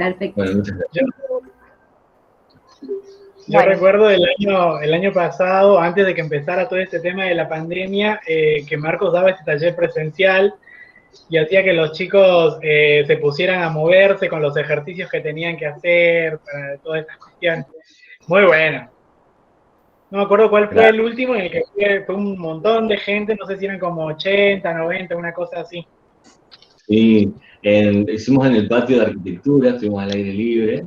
Perfecto. Bueno, muchas gracias. Yo recuerdo el año pasado, antes de que empezara todo este tema de la pandemia, que Marcos daba este taller presencial y hacía que los chicos se pusieran a moverse con los ejercicios que tenían que hacer, para todas estas cuestiones. Muy bueno. No me acuerdo cuál fue el último en el que fue un montón de gente, no sé si eran como 80, 90, una cosa así. Sí, hicimos en el patio de arquitectura, estuvimos al aire libre,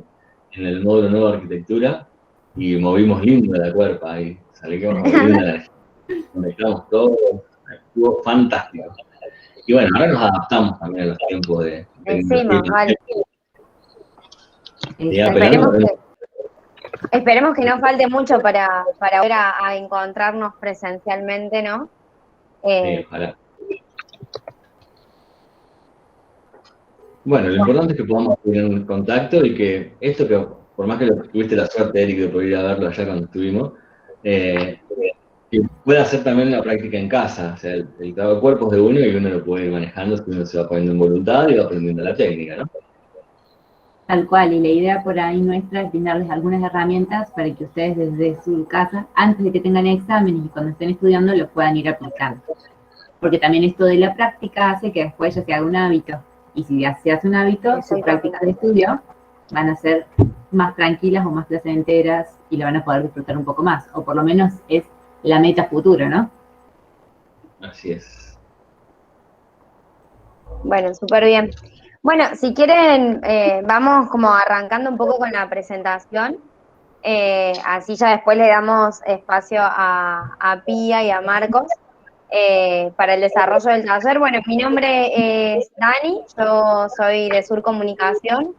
en el módulo nuevo de arquitectura, y movimos lindo la cuerpa ahí, salimos linda la energía, conectamos todos, estuvo fantástico. Y bueno, ahora nos adaptamos también a los tiempos de Encima, vale. Esperemos que no falte mucho para volver a encontrarnos presencialmente, ¿no? Sí, ojalá. Bueno, lo importante es que podamos tener un contacto y que esto que, por más que tuviste la suerte, Eric, de poder ir a verlo allá cuando estuvimos, que pueda hacer también la práctica en casa. O sea, el trabajo de cuerpo es de uno y uno lo puede ir manejando, si uno se va poniendo en voluntad y va aprendiendo la técnica, ¿no? Tal cual, y la idea por ahí nuestra es brindarles algunas herramientas para que ustedes desde su casa, antes de que tengan exámenes y cuando estén estudiando, lo puedan ir aplicando. Porque también esto de la práctica hace que después ya se haga un hábito. Y si ya se hace un hábito, sus prácticas de estudio van a ser más tranquilas o más placenteras y la van a poder disfrutar un poco más. O por lo menos es la meta futura, ¿no? Así es. Bueno, súper bien. Bueno, si quieren, vamos como arrancando un poco con la presentación. Así ya después le damos espacio a Pía y a Marcos para el desarrollo del taller. Bueno, mi nombre es Dani, yo soy de Sur Comunicación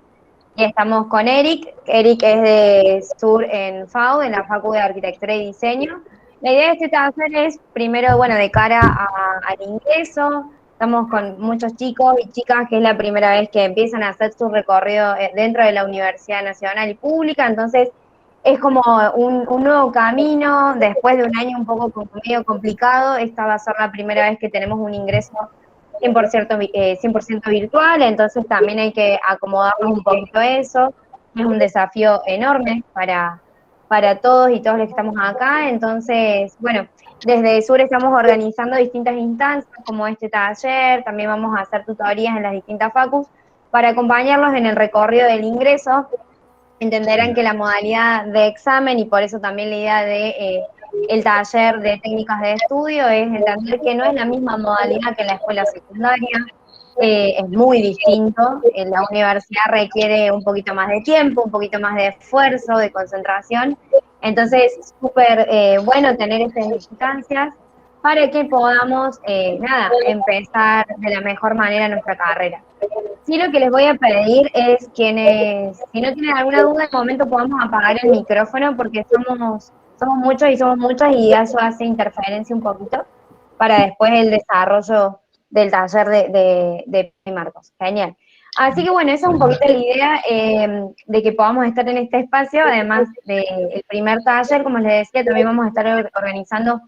y estamos con Eric. Eric es de Sur en FAU, en la Facu de Arquitectura y Diseño. La idea de este taller es, primero, bueno, de cara al ingreso. Estamos con muchos chicos y chicas que es la primera vez que empiezan a hacer su recorrido dentro de la Universidad Nacional y Pública, entonces es como un nuevo camino, después de un año un poco medio complicado. Esta va a ser la primera vez que tenemos un ingreso 100% virtual, entonces también hay que acomodarnos un poquito a eso. Es un desafío enorme para todos y todos los que estamos acá, entonces, bueno, desde Sur estamos organizando distintas instancias como este taller, también vamos a hacer tutorías en las distintas facus para acompañarlos en el recorrido del ingreso. Entenderán que la modalidad de examen y por eso también la idea de el taller de técnicas de estudio es entender que no es la misma modalidad que en la escuela secundaria, es muy distinto. La universidad requiere un poquito más de tiempo, un poquito más de esfuerzo, de concentración, entonces es súper bueno tener estas instancias para que podamos, empezar de la mejor manera nuestra carrera. Sí, lo que les voy a pedir es quienes, si no tienen alguna duda, de momento podamos apagar el micrófono porque somos muchos y somos muchas y eso hace interferencia un poquito para después el desarrollo del taller de Marcos. Genial. Así que bueno, esa es un poquito la idea de que podamos estar en este espacio, además del primer taller, como les decía, también vamos a estar organizando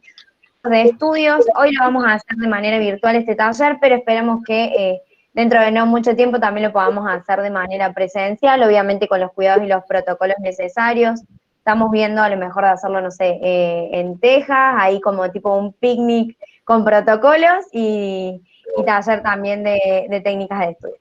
de estudios. Hoy lo vamos a hacer de manera virtual este taller, pero esperamos que dentro de no mucho tiempo también lo podamos hacer de manera presencial, obviamente con los cuidados y los protocolos necesarios. Estamos viendo a lo mejor de hacerlo, no sé, en Texas, ahí como tipo un picnic con protocolos y taller también de técnicas de estudio.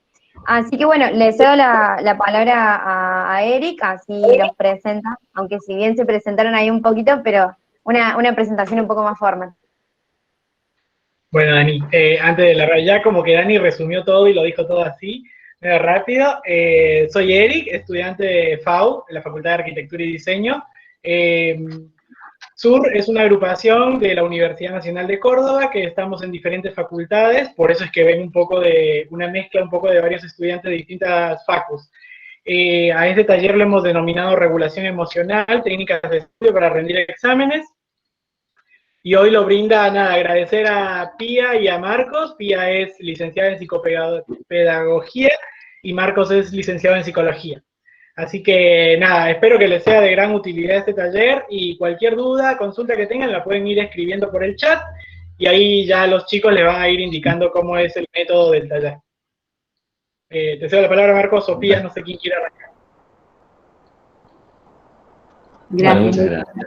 Así que bueno, le cedo la palabra a Eric, así los presenta, aunque si bien se presentaron ahí un poquito, pero una presentación un poco más formal. Bueno, Dani, antes de la ya como que Dani resumió todo y lo dijo todo así, rápido. Soy Eric, estudiante de FAU, de la Facultad de Arquitectura y Diseño. Sur es una agrupación de la Universidad Nacional de Córdoba, que estamos en diferentes facultades, por eso es que ven un poco de una mezcla un poco de varios estudiantes de distintas facus. A este taller lo hemos denominado Regulación Emocional, Técnicas de Estudio para Rendir Exámenes. Y hoy lo brinda, nada, agradecer a Pía y a Marcos. Pía es licenciada en psicopedagogía y Marcos es licenciado en psicología. Así que nada, espero que les sea de gran utilidad este taller y cualquier duda, consulta que tengan la pueden ir escribiendo por el chat y ahí ya los chicos les van a ir indicando cómo es el método del taller. Te cedo la palabra, Marcos, Sofía, no sé quién quiere arrancar. Gracias. Bueno, muchas gracias.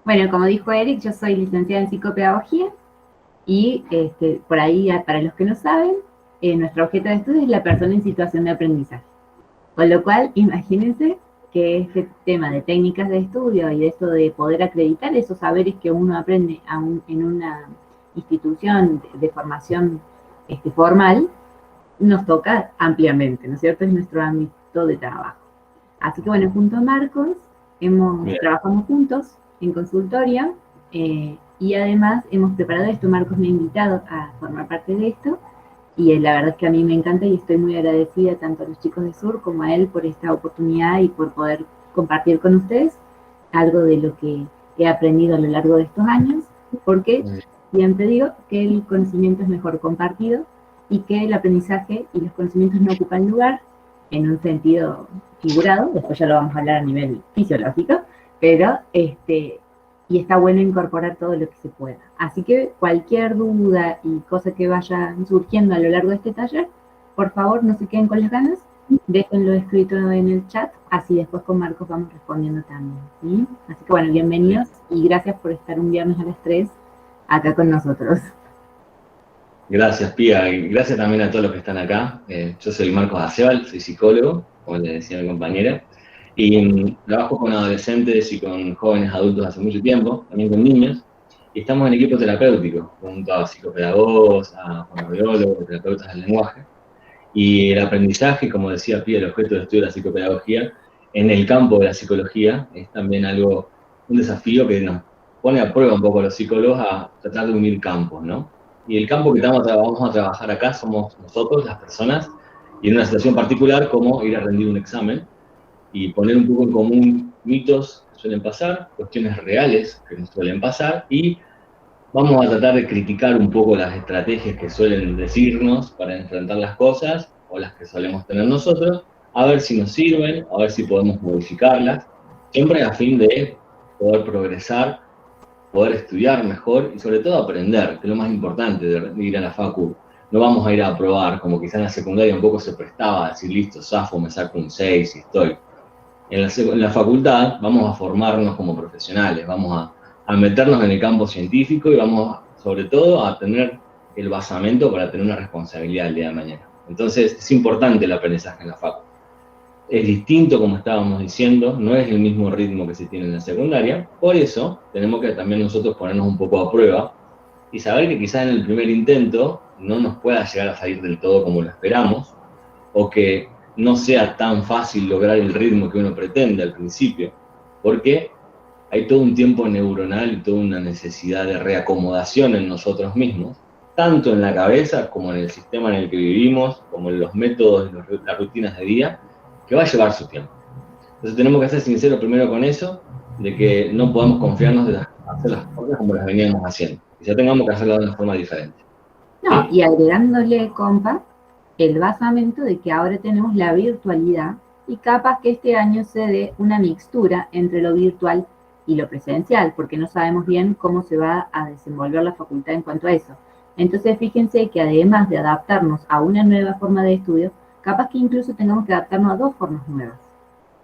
Bueno, como dijo Eric, yo soy licenciada en psicopedagogía y por ahí, para los que no saben, nuestro objeto de estudio es la persona en situación de aprendizaje. Con lo cual, imagínense que este tema de técnicas de estudio y de esto de poder acreditar esos saberes que uno aprende en una institución de formación formal, nos toca ampliamente, ¿no es cierto? Es nuestro ámbito de trabajo. Así que bueno, junto a Marcos, trabajamos juntos en consultorio y además hemos preparado esto. Marcos me ha invitado a formar parte de esto y la verdad es que a mí me encanta y estoy muy agradecida tanto a los chicos de Sur como a él por esta oportunidad y por poder compartir con ustedes algo de lo que he aprendido a lo largo de estos años, porque siempre digo que el conocimiento es mejor compartido y que el aprendizaje y los conocimientos no ocupan lugar en un sentido figurado, después ya lo vamos a hablar a nivel fisiológico, pero y está bueno incorporar todo lo que se pueda. Así que cualquier duda y cosa que vaya surgiendo a lo largo de este taller, por favor no se queden con las ganas, déjenlo escrito en el chat, así después con Marcos vamos respondiendo también, ¿sí? Así que bueno, bienvenidos y gracias por estar un viernes a las 3 acá con nosotros. Gracias, Pía, y gracias también a todos los que están acá. Yo soy Marcos Acebal, soy psicólogo, como le decía mi compañera, y trabajo con adolescentes y con jóvenes adultos hace mucho tiempo, también con niños, y estamos en equipo terapéutico, junto a psicopedagogos, a fonoaudiólogos, terapeutas del lenguaje, y el aprendizaje, como decía Pía, el objeto de estudio de la psicopedagogía, en el campo de la psicología, es también un desafío que nos pone a prueba un poco a los psicólogos a tratar de unir campos, ¿no? Y el campo que vamos a trabajar acá somos nosotros, las personas, y en una situación particular como ir a rendir un examen y poner un poco en común mitos que suelen pasar, cuestiones reales que nos suelen pasar, y vamos a tratar de criticar un poco las estrategias que suelen decirnos para enfrentar las cosas, o las que solemos tener nosotros, a ver si nos sirven, a ver si podemos modificarlas, siempre a fin de poder progresar, poder estudiar mejor y sobre todo aprender, que es lo más importante de ir a la facu. No vamos a ir a probar, como quizá en la secundaria un poco se prestaba a decir, listo, zafo, me saco un 6 y estoy. En la facultad vamos a formarnos como profesionales, vamos a meternos en el campo científico y vamos sobre todo a tener el basamento para tener una responsabilidad el día de mañana. Entonces es importante el aprendizaje en la facu. Es distinto, como estábamos diciendo, no es el mismo ritmo que se tiene en la secundaria, por eso tenemos que también nosotros ponernos un poco a prueba y saber que quizás en el primer intento no nos pueda llegar a salir del todo como lo esperamos, o que no sea tan fácil lograr el ritmo que uno pretende al principio, porque hay todo un tiempo neuronal y toda una necesidad de reacomodación en nosotros mismos, tanto en la cabeza como en el sistema en el que vivimos, como en los métodos y las rutinas de día, que va a llevar su tiempo. Entonces tenemos que ser sinceros primero con eso, de que no podemos confiarnos de hacer las cosas como las veníamos haciendo. Quizá tengamos que hacerlo de una forma diferente. No, ¿Sí? y agregándole, compa, el basamento de que ahora tenemos la virtualidad y capaz que este año se dé una mixtura entre lo virtual y lo presencial, porque no sabemos bien cómo se va a desenvolver la facultad en cuanto a eso. Entonces fíjense que además de adaptarnos a una nueva forma de estudio, capaz que incluso tengamos que adaptarnos a 2 formas nuevas.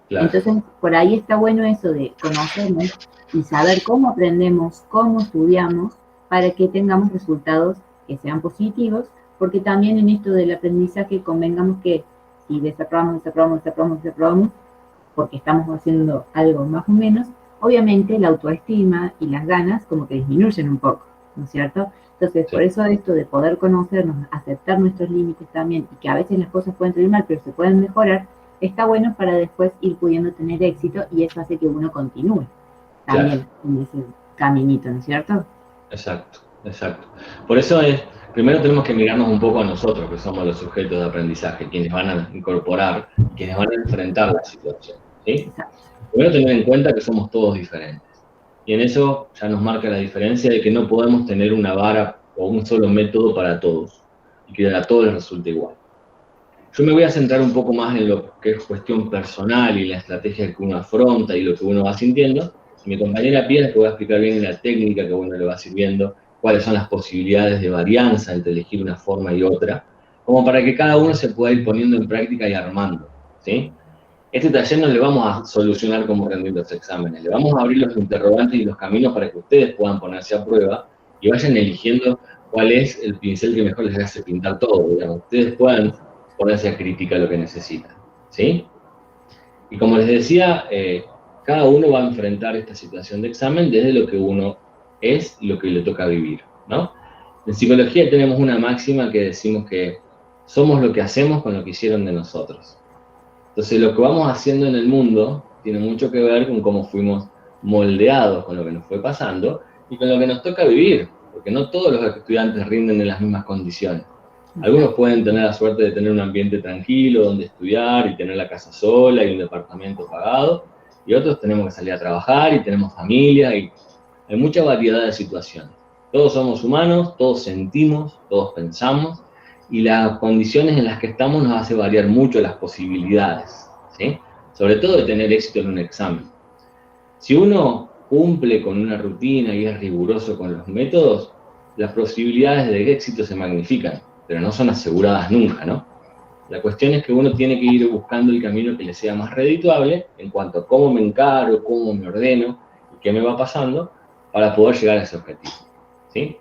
Claro. Entonces, por ahí está bueno eso de conocernos y saber cómo aprendemos, cómo estudiamos, para que tengamos resultados que sean positivos, porque también en esto del aprendizaje convengamos que si desaprobamos, porque estamos haciendo algo más o menos, obviamente la autoestima y las ganas como que disminuyen un poco, ¿no es cierto? Entonces, por eso esto de poder conocernos, aceptar nuestros límites también, y que a veces las cosas pueden salir mal, pero se pueden mejorar, está bueno para después ir pudiendo tener éxito, y eso hace que uno continúe también en ese caminito, ¿no es cierto? Exacto, exacto. Por eso primero tenemos que mirarnos un poco a nosotros, que somos los sujetos de aprendizaje, quienes van a incorporar, quienes van a enfrentar la situación, ¿sí? Exacto. Primero tener en cuenta que somos todos diferentes. Y en eso ya nos marca la diferencia de que no podemos tener una vara o un solo método para todos, y que a todos les resulte igual. Yo me voy a centrar un poco más en lo que es cuestión personal y la estrategia que uno afronta y lo que uno va sintiendo. Mi compañera Pía es que voy a explicar bien la técnica que a uno le va sirviendo, cuáles son las posibilidades de varianza entre elegir una forma y otra, como para que cada uno se pueda ir poniendo en práctica y armando, ¿sí? Este taller no le vamos a solucionar cómo rendir los exámenes, le vamos a abrir los interrogantes y los caminos para que ustedes puedan ponerse a prueba y vayan eligiendo cuál es el pincel que mejor les hace pintar todo, digamos. Ustedes puedan ponerse a criticar lo que necesitan, ¿sí? Y como les decía, cada uno va a enfrentar esta situación de examen desde lo que uno es y lo que le toca vivir, ¿no? En psicología tenemos una máxima que decimos que somos lo que hacemos con lo que hicieron de nosotros. Entonces, lo que vamos haciendo en el mundo tiene mucho que ver con cómo fuimos moldeados con lo que nos fue pasando y con lo que nos toca vivir, porque no todos los estudiantes rinden en las mismas condiciones. Algunos pueden tener la suerte de tener un ambiente tranquilo donde estudiar y tener la casa sola y un departamento pagado, y otros tenemos que salir a trabajar y tenemos familia y hay mucha variedad de situaciones. Todos somos humanos, todos sentimos, todos pensamos, y las condiciones en las que estamos nos hace variar mucho las posibilidades, ¿sí? Sobre todo de tener éxito en un examen. Si uno cumple con una rutina y es riguroso con los métodos, las posibilidades de éxito se magnifican, pero no son aseguradas nunca, ¿no? La cuestión es que uno tiene que ir buscando el camino que le sea más redituable en cuanto a cómo me encaro, cómo me ordeno y qué me va pasando para poder llegar a ese objetivo, ¿sí?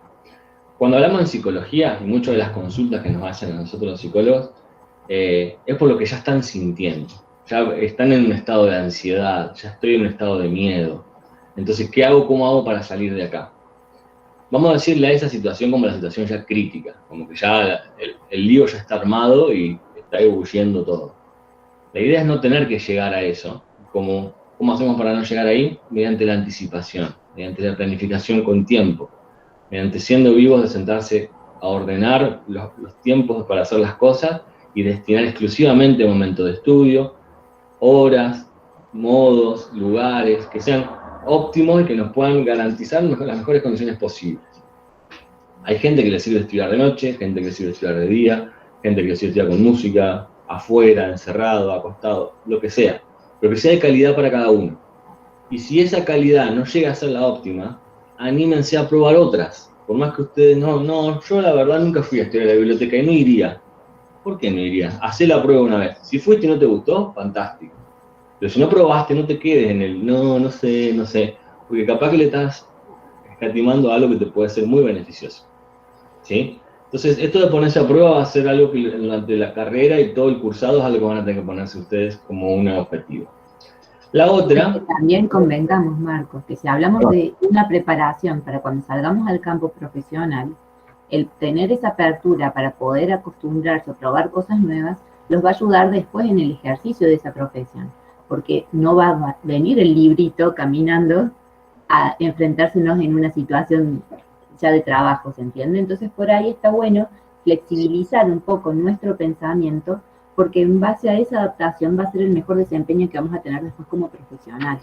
Cuando hablamos en psicología, y muchas de las consultas que nos hacen a nosotros los psicólogos, es por lo que ya están sintiendo. Ya están en un estado de ansiedad, ya estoy en un estado de miedo. Entonces, ¿qué hago? ¿Cómo hago para salir de acá? Vamos a decirle a esa situación como la situación ya crítica, como que ya el lío ya está armado y está ebulliendo todo. La idea es no tener que llegar a eso. ¿Cómo hacemos para no llegar ahí? Mediante la anticipación, mediante la planificación con tiempo, mediante siendo vivos de sentarse a ordenar los tiempos para hacer las cosas y destinar exclusivamente momentos de estudio, horas, modos, lugares, que sean óptimos y que nos puedan garantizar las mejores condiciones posibles. Hay gente que le sirve estudiar de noche, gente que le sirve estudiar de día, gente que le sirve estudiar con música, afuera, encerrado, acostado, lo que sea, pero que sea de calidad para cada uno. Y si esa calidad no llega a ser la óptima, anímense a probar otras. Por más que ustedes, yo la verdad nunca fui a estudiar a la biblioteca y no iría. ¿Por qué no iría? Hacé la prueba una vez. Si fuiste y no te gustó, fantástico. Pero si no probaste, no te quedes en el no sé. Porque capaz que le estás escatimando algo que te puede ser muy beneficioso, ¿sí? Entonces, esto de ponerse a prueba va a ser algo que durante la carrera y todo el cursado es algo que van a tener que ponerse ustedes como un objetivo. La otra... También convengamos, Marcos, que si hablamos de una preparación para cuando salgamos al campo profesional, el tener esa apertura para poder acostumbrarse a probar cosas nuevas, los va a ayudar después en el ejercicio de esa profesión, porque no va a venir el librito caminando a enfrentársenos en una situación ya de trabajo, ¿se entiende? Entonces por ahí está bueno flexibilizar un poco nuestro pensamiento, porque en base a esa adaptación va a ser el mejor desempeño que vamos a tener después como profesionales.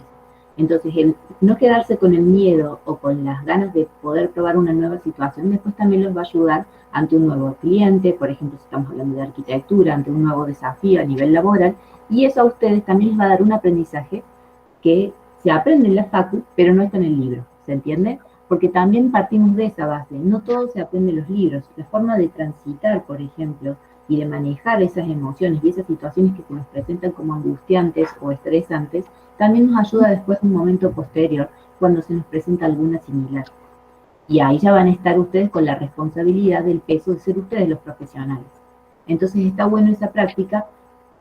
Entonces, el no quedarse con el miedo o con las ganas de poder probar una nueva situación, después también los va a ayudar ante un nuevo cliente, por ejemplo, si estamos hablando de arquitectura, ante un nuevo desafío a nivel laboral, y eso a ustedes también les va a dar un aprendizaje que se aprende en la facu, pero no está en el libro, ¿se entiende? Porque también partimos de esa base, no todo se aprende en los libros, la forma de transitar, por ejemplo, y de manejar esas emociones y esas situaciones que se nos presentan como angustiantes o estresantes, también nos ayuda después en un momento posterior, cuando se nos presenta alguna similar. Y ahí ya van a estar ustedes con la responsabilidad del peso de ser ustedes los profesionales. Entonces está bueno esa práctica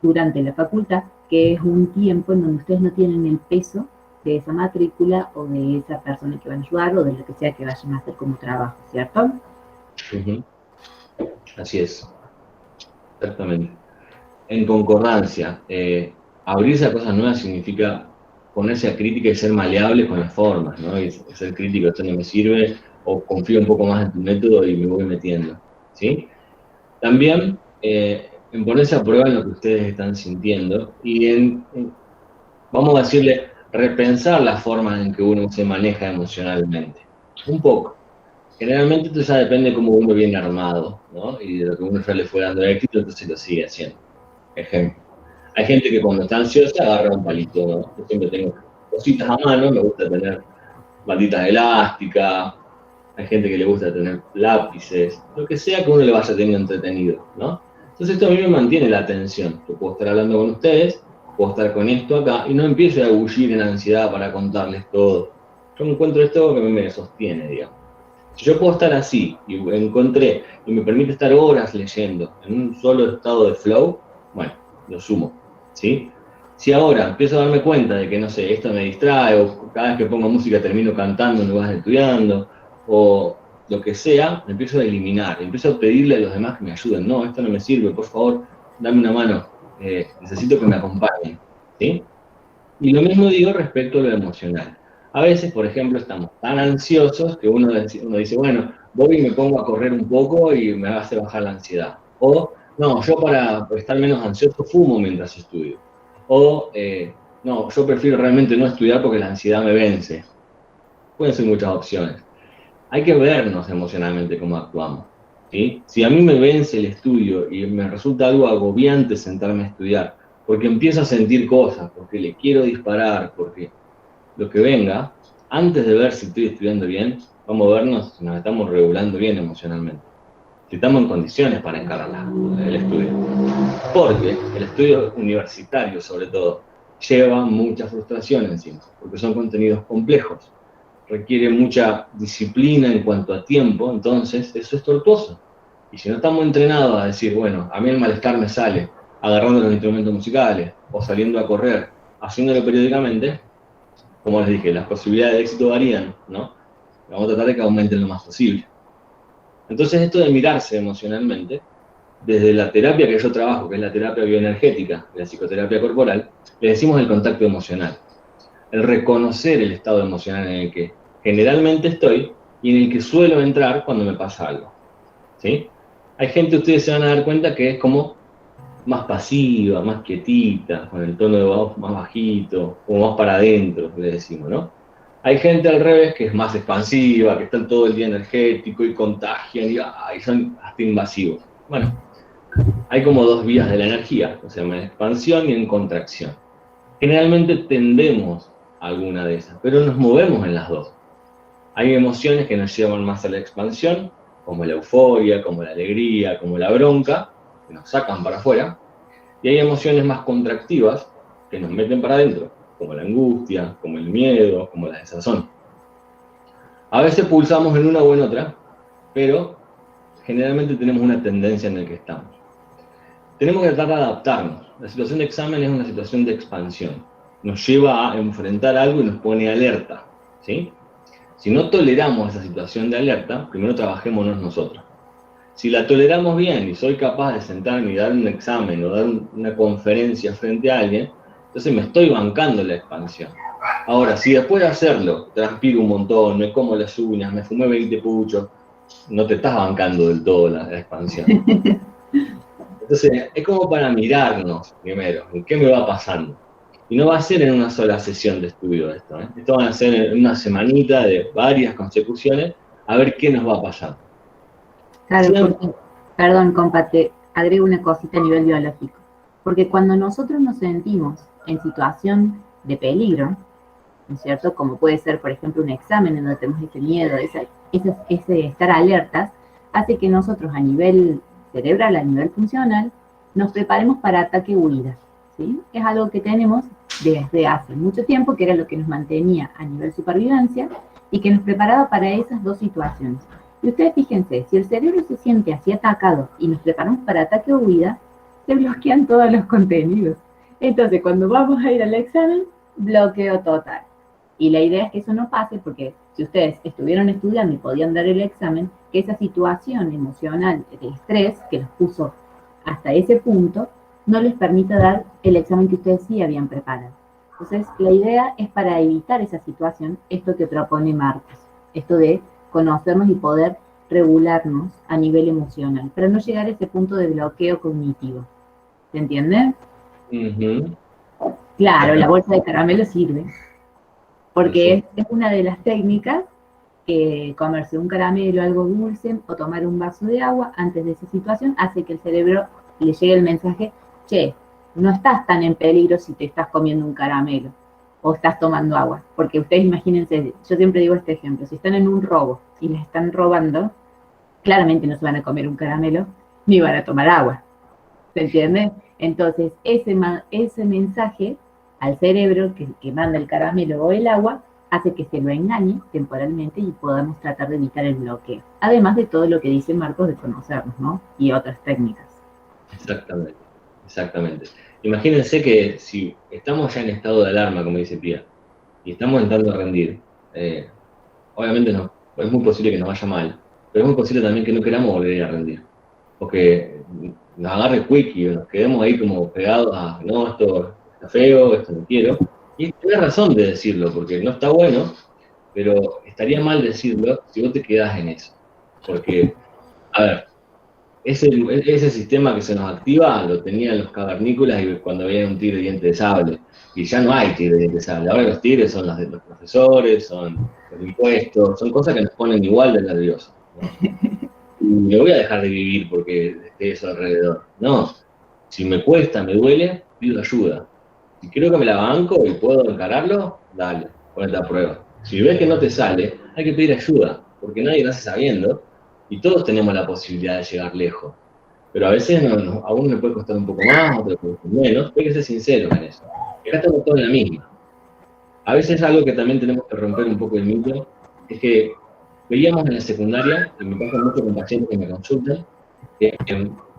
durante la facultad, que es un tiempo en donde ustedes no tienen el peso de esa matrícula o de esa persona que van a ayudar o de lo que sea que vayan a hacer como trabajo, ¿cierto? Uh-huh. Así es. Exactamente. En concordancia, abrirse a cosas nuevas significa ponerse a crítica y ser maleable con las formas, ¿no? Y ser crítico, esto no me sirve, o confío un poco más en tu método y me voy metiendo, ¿sí? También en ponerse a prueba en lo que ustedes están sintiendo y vamos a decirle, repensar las formas en que uno se maneja emocionalmente. Un poco. Generalmente esto ya depende de cómo uno viene armado, ¿no? Y de lo que uno ya le fue dando éxito, entonces lo sigue haciendo. Ejemplo. Hay gente que cuando está ansiosa agarra un palito, ¿no? Yo siempre tengo cositas a mano, me gusta tener banditas elásticas, hay gente que le gusta tener lápices, lo que sea que uno le vaya teniendo entretenido, ¿no? Entonces esto a mí me mantiene la atención. Yo puedo estar hablando con ustedes, puedo estar con esto acá, y no empiezo a bullir en ansiedad para contarles todo. Yo encuentro esto que me sostiene, digamos. Si yo puedo estar así, y encontré, y me permite estar horas leyendo, en un solo estado de flow, bueno, lo sumo, ¿sí? Si ahora empiezo a darme cuenta de que, no sé, esto me distrae, o cada vez que pongo música termino cantando en lugar de estudiando, o lo que sea, me empiezo a eliminar, empiezo a pedirle a los demás que me ayuden. No, esto no me sirve, por favor, dame una mano, necesito que me acompañen, ¿sí? Y lo mismo digo respecto a lo emocional. A veces, por ejemplo, estamos tan ansiosos que uno dice, bueno, voy y me pongo a correr un poco y me hace bajar la ansiedad. O, no, yo para estar menos ansioso fumo mientras estudio. O, no, yo prefiero realmente no estudiar porque la ansiedad me vence. Pueden ser muchas opciones. Hay que vernos emocionalmente cómo actuamos, ¿sí? Si a mí me vence el estudio y me resulta algo agobiante sentarme a estudiar, porque empiezo a sentir cosas, porque le quiero disparar, porque lo que venga, antes de ver si estoy estudiando bien, vamos a vernos si nos estamos regulando bien emocionalmente, si estamos en condiciones para encarar el estudio. Porque el estudio universitario, sobre todo, lleva mucha frustración encima, porque son contenidos complejos, requiere mucha disciplina en cuanto a tiempo, entonces eso es tortuoso. Y si no estamos entrenados a decir, bueno, a mí el malestar me sale agarrando los instrumentos musicales o saliendo a correr, haciéndolo periódicamente, como les dije, las posibilidades de éxito varían, ¿no? Vamos a tratar de que aumenten lo más posible. Entonces esto de mirarse emocionalmente, desde la terapia que yo trabajo, que es la terapia bioenergética, la psicoterapia corporal, le decimos el contacto emocional. El reconocer el estado emocional en el que generalmente estoy y en el que suelo entrar cuando me pasa algo, ¿sí? Hay gente, ustedes se van a dar cuenta, que es como más pasiva, más quietita, con el tono de voz más bajito, como más para adentro, le decimos, ¿no? Hay gente al revés que es más expansiva, que están todo el día energético y contagian y son hasta invasivos. Bueno, hay como dos vías de la energía, o sea, en expansión y en contracción. Generalmente tendemos a alguna de esas, pero nos movemos en las dos. Hay emociones que nos llevan más a la expansión, como la euforia, como la alegría, como la bronca, que nos sacan para afuera, y hay emociones más contractivas que nos meten para adentro, como la angustia, como el miedo, como la desazón. A veces pulsamos en una o en otra, pero generalmente tenemos una tendencia en la que estamos. Tenemos que tratar de adaptarnos. La situación de examen es una situación de expansión. Nos lleva a enfrentar algo y nos pone alerta, ¿sí? Si no toleramos esa situación de alerta, primero trabajémonos nosotros. Si la toleramos bien y soy capaz de sentarme y dar un examen o dar una conferencia frente a alguien, entonces me estoy bancando la expansión. Ahora, si después de hacerlo transpiro un montón, me como las uñas, me fumé 20 puchos, no te estás bancando del todo la expansión. Entonces, es como para mirarnos primero, en qué me va pasando. Y no va a ser en una sola sesión de estudio esto, ¿eh? Esto van a ser en una semanita de varias consecuciones, a ver qué nos va a pasar. Claro, porque, perdón, compa, te agrego una cosita a nivel biológico. Porque cuando nosotros nos sentimos en situación de peligro, ¿no es cierto? Como puede ser, por ejemplo, un examen en donde tenemos ese miedo, ese estar alertas, hace que nosotros a nivel cerebral, a nivel funcional, nos preparemos para ataque o huida, ¿sí? Es algo que tenemos desde hace mucho tiempo, que era lo que nos mantenía a nivel supervivencia y que nos preparaba para esas dos situaciones. Y ustedes fíjense, si el cerebro se siente así atacado y nos preparamos para ataque o huida, se bloquean todos los contenidos. Entonces, cuando vamos a ir al examen, bloqueo total. Y la idea es que eso no pase, porque si ustedes estuvieron estudiando y podían dar el examen, que esa situación emocional de estrés que los puso hasta ese punto, no les permita dar el examen que ustedes sí habían preparado. Entonces, la idea es, para evitar esa situación, esto que propone Marcos, esto de conocernos y poder regularnos a nivel emocional, para no llegar a ese punto de bloqueo cognitivo. ¿Se entiende? Uh-huh. Claro, la bolsa de caramelo sirve, porque es una de las técnicas que comerse un caramelo, algo dulce, o tomar un vaso de agua antes de esa situación hace que el cerebro le llegue el mensaje: che, no estás tan en peligro si te estás comiendo un caramelo o estás tomando agua. Porque ustedes imagínense, yo siempre digo este ejemplo: si están en un robo y les están robando, claramente no se van a comer un caramelo ni van a tomar agua. ¿Se entiende? Entonces, ese mensaje al cerebro que manda el caramelo o el agua hace que se lo engañe temporalmente y podamos tratar de evitar el bloqueo. Además de todo lo que dice Marcos de conocernos, ¿no? Y otras técnicas. Exactamente, exactamente. Imagínense que si estamos ya en estado de alarma, como dice Pía, y estamos entrando a rendir, obviamente no, es muy posible que nos vaya mal, pero es muy posible también que no queramos volver a rendir, o que nos agarre quick y nos quedemos ahí como pegados a, no, esto está feo, esto no quiero, y tenés razón de decirlo, porque no está bueno, pero estaría mal decirlo si vos te quedás en eso, porque, a ver, ese sistema que se nos activa lo tenían los cavernícolas y cuando había un tigre de diente de sable. Y ya no hay tigre de diente de sable. Ahora los tigres son los de los profesores, son los impuestos, son cosas que nos ponen igual de nerviosos, ¿no? Y me voy a dejar de vivir porque esté eso alrededor. No, si me cuesta, me duele, pido ayuda. Si creo que me la banco y puedo encararlo, dale, ponete a prueba. Si ves que no te sale, hay que pedir ayuda, porque nadie nace sabiendo y todos tenemos la posibilidad de llegar lejos. Pero a veces a uno le puede costar un poco más, a otro le puede costar menos, hay que ser sinceros en eso. Y acá estamos todos en la misma. A veces algo que también tenemos que romper un poco el mito es que veíamos en la secundaria, y me pasa mucho con pacientes que me consultan, que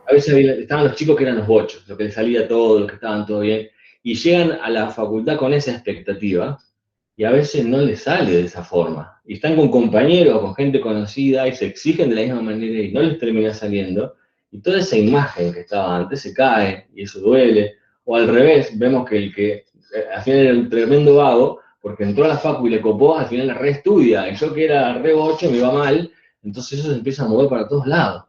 a veces estaban los chicos que eran los bochos, los que les salía todo, los que estaban todo bien, y llegan a la facultad con esa expectativa, y a veces no les sale de esa forma. Y están con compañeros o con gente conocida y se exigen de la misma manera y no les termina saliendo, y toda esa imagen que estaba antes se cae, y eso duele. O al revés, vemos que el que al final era un tremendo vago, porque entró a la facu y le copó, al final la reestudia, y yo que era re bocho me iba mal, entonces eso se empieza a mover para todos lados.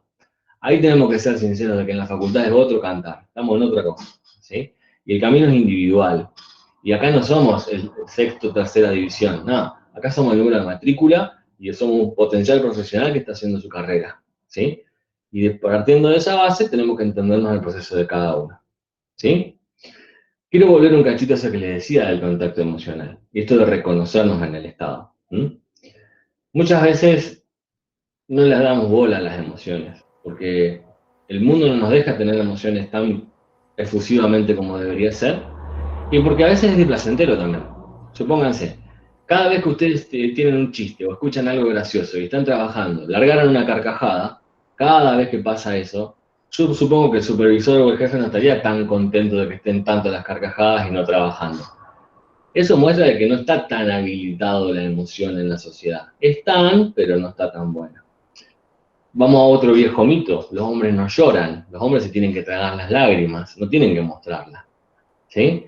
Ahí tenemos que ser sinceros de que en la facultad es otro cantar, estamos en otra cosa, ¿sí? Y el camino es individual. Y acá no somos el sexto, tercera división, no. Acá somos el número de matrícula y somos un potencial profesional que está haciendo su carrera, ¿sí? Y partiendo de esa base tenemos que entendernos el proceso de cada uno, ¿sí? Quiero volver un cachito a eso que les decía del contacto emocional y esto de reconocernos en el estado. Muchas veces no les damos bola a las emociones, porque el mundo no nos deja tener emociones tan efusivamente como debería ser, y porque a veces es placentero también. Supónganse, cada vez que ustedes tienen un chiste o escuchan algo gracioso y están trabajando, largaron una carcajada, cada vez que pasa eso, yo supongo que el supervisor o el jefe no estaría tan contento de que estén tanto las carcajadas y no trabajando. Eso muestra de que no está tan habilitado la emoción en la sociedad. Están, pero no está tan buena. Vamos a otro viejo mito, los hombres no lloran, los hombres se tienen que tragar las lágrimas, no tienen que mostrarlas, ¿sí?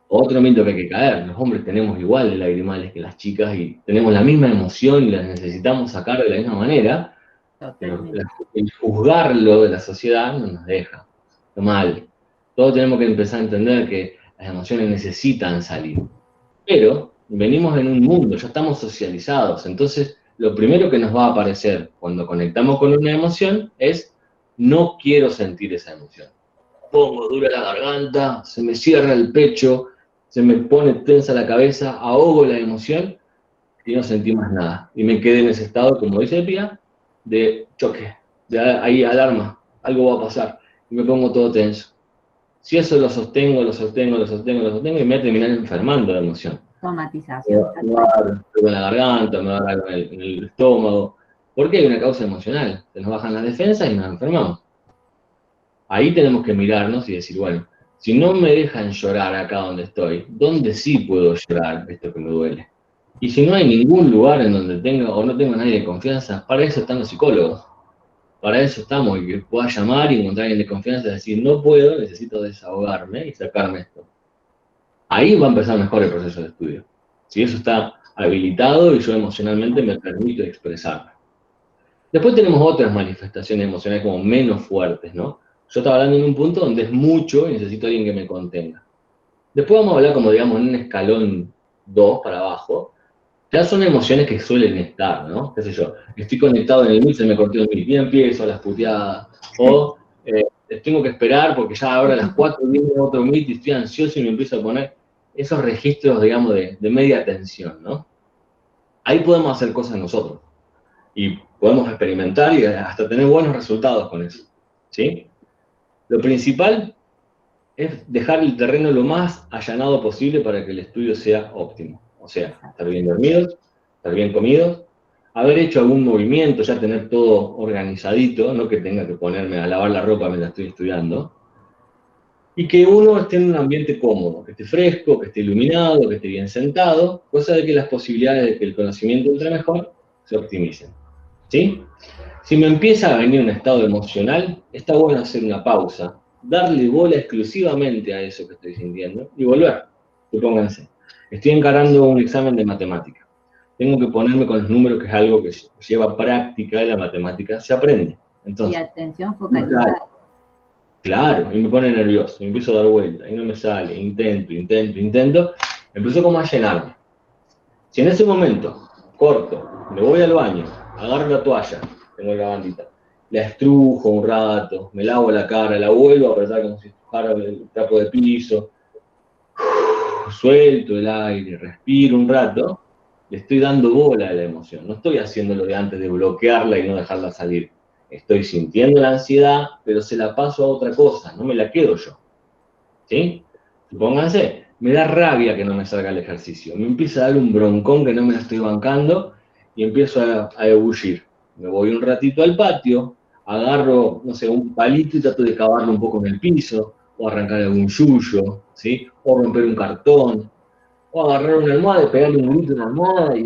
Otro mito que hay que caer, los hombres tenemos igual de lagrimales que las chicas y tenemos la misma emoción y las necesitamos sacar de la misma manera, pero el juzgarlo de la sociedad no nos deja. Lo mal. Todos tenemos que empezar a entender que las emociones necesitan salir. Pero venimos en un mundo, ya estamos socializados, entonces lo primero que nos va a aparecer cuando conectamos con una emoción es no quiero sentir esa emoción. Pongo dura la garganta, se me cierra el pecho, se me pone tensa la cabeza, ahogo la emoción y no sentí más nada. Y me quedé en ese estado, como dice Pía, de choque, de ahí alarma, algo va a pasar. Y me pongo todo tenso. Si eso lo sostengo, lo sostengo, lo sostengo, lo sostengo, y me voy a terminar enfermando de emoción. Somatización. Me va a dar en la garganta, me va a dar en el estómago. Porque hay una causa emocional. Se nos bajan las defensas y nos enfermamos. Ahí tenemos que mirarnos y decir, bueno, si no me dejan llorar acá donde estoy, ¿dónde sí puedo llorar esto que me duele? Y si no hay ningún lugar en donde tenga o no tengo a nadie de confianza, para eso están los psicólogos. Para eso estamos, y que pueda llamar y encontrar a alguien de confianza y decir, no puedo, necesito desahogarme y sacarme esto. Ahí va a empezar mejor el proceso de estudio. Si eso está habilitado y yo emocionalmente me permito expresarme. Después tenemos otras manifestaciones emocionales como menos fuertes, ¿no? Yo estaba hablando en un punto donde es mucho y necesito a alguien que me contenga. Después vamos a hablar como, digamos, en un escalón 2 para abajo. Ya son emociones que suelen estar, ¿no? Qué sé yo, estoy conectado en el Meet, se me cortó el Meet, y empiezo a las puteadas. O tengo que esperar porque ya ahora a las 4 viene otro Meet y estoy ansioso y me empiezo a poner esos registros, digamos, de media tensión, ¿no? Ahí podemos hacer cosas nosotros. Y podemos experimentar y hasta tener buenos resultados con eso, ¿sí? Lo principal es dejar el terreno lo más allanado posible para que el estudio sea óptimo. O sea, estar bien dormidos, estar bien comidos, haber hecho algún movimiento, ya tener todo organizadito, no que tenga que ponerme a lavar la ropa mientras estoy estudiando, y que uno esté en un ambiente cómodo, que esté fresco, que esté iluminado, que esté bien sentado, cosa de que las posibilidades de que el conocimiento entre mejor se optimicen. ¿Sí? Si me empieza a venir un estado emocional, está bueno hacer una pausa, darle bola exclusivamente a eso que estoy sintiendo y volver. Supónganse, estoy encarando un examen de matemática. Tengo que ponerme con los números, que es algo que lleva práctica, y la matemática se aprende. Entonces, y atención focalizada. Claro, y me pone nervioso, me empiezo a dar vuelta, y no me sale, intento, empiezo como a llenarme. Si en ese momento corto, me voy al baño, agarro la toalla, tengo la bandita, la estrujo un rato, me lavo la cara, la vuelvo a apretar como si estrujara el trapo de piso, suelto el aire, respiro un rato, le estoy dando bola a la emoción, no estoy haciendo lo de antes de bloquearla y no dejarla salir. Estoy sintiendo la ansiedad, pero se la paso a otra cosa, no me la quedo yo. ¿Sí? Supónganse, me da rabia que no me salga el ejercicio, me empieza a dar un broncón que no me la estoy bancando y empiezo a ebullir. Me voy un ratito al patio, agarro, no sé, un palito y trato de cavarlo un poco en el piso, o arrancar algún yuyo, ¿sí? O romper un cartón, o agarrar una almohada y pegarle un grito a una almohada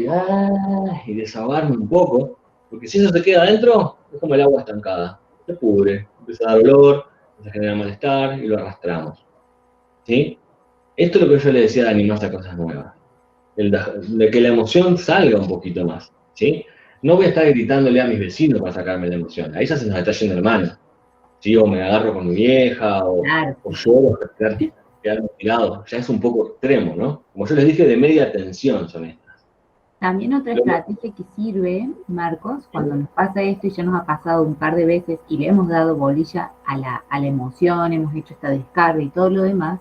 y desahogarme un poco, porque si eso se queda adentro, es como el agua estancada, se pudre, empieza a dar dolor, empieza a generar malestar y lo arrastramos. ¿Sí? Esto es lo que yo le decía de animarse a cosas nuevas, de que la emoción salga un poquito más. ¿Sí? No voy a estar gritándole a mis vecinos para sacarme la emoción, ahí ya se nos está yendo la mano. ¿Sí? O me agarro con mi vieja, Claro. o lloro, quedarme tirado, ya es un poco extremo, ¿no? Como yo les dije, de media tensión son estas. También otra estrategia que sirve, Marcos, cuando nos pasa esto, y ya nos ha pasado un par de veces y le hemos dado bolilla a la emoción, hemos hecho esta descarga y todo lo demás,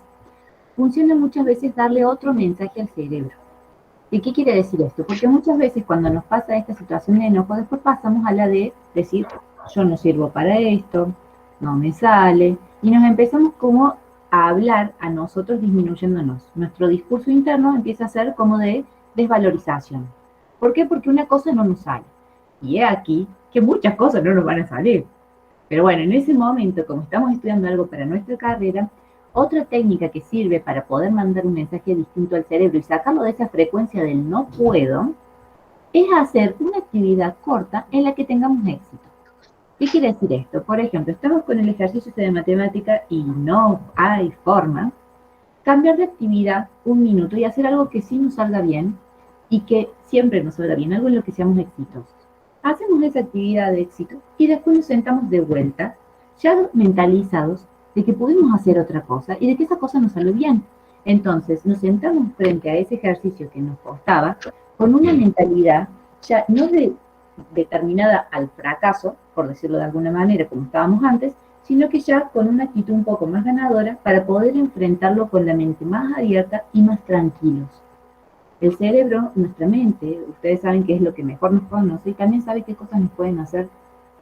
funciona muchas veces darle otro mensaje al cerebro. ¿Y qué quiere decir esto? Porque muchas veces cuando nos pasa esta situación de enojo, después pasamos a la de decir, yo no sirvo para esto, no me sale, y nos empezamos como a hablar a nosotros disminuyéndonos. Nuestro discurso interno empieza a ser como de desvalorización. ¿Por qué? Porque una cosa no nos sale. Y es aquí que muchas cosas no nos van a salir. Pero bueno, en ese momento, como estamos estudiando algo para nuestra carrera, otra técnica que sirve para poder mandar un mensaje distinto al cerebro y sacarlo de esa frecuencia del no puedo, es hacer una actividad corta en la que tengamos éxito. ¿Qué quiere decir esto? Por ejemplo, estamos con el ejercicio de matemática y no hay forma. Cambiar de actividad un minuto y hacer algo que sí nos salga bien y que siempre nos salga bien, algo en lo que seamos exitosos. Hacemos esa actividad de éxito y después nos sentamos de vuelta, ya mentalizados de que pudimos hacer otra cosa y de que esa cosa nos salió bien. Entonces nos sentamos frente a ese ejercicio que nos costaba con una mentalidad ya no determinada al fracaso, por decirlo de alguna manera, como estábamos antes, sino que ya con una actitud un poco más ganadora para poder enfrentarlo con la mente más abierta y más tranquilos. El cerebro, nuestra mente, ustedes saben que es lo que mejor nos conoce y también sabe qué cosas nos pueden hacer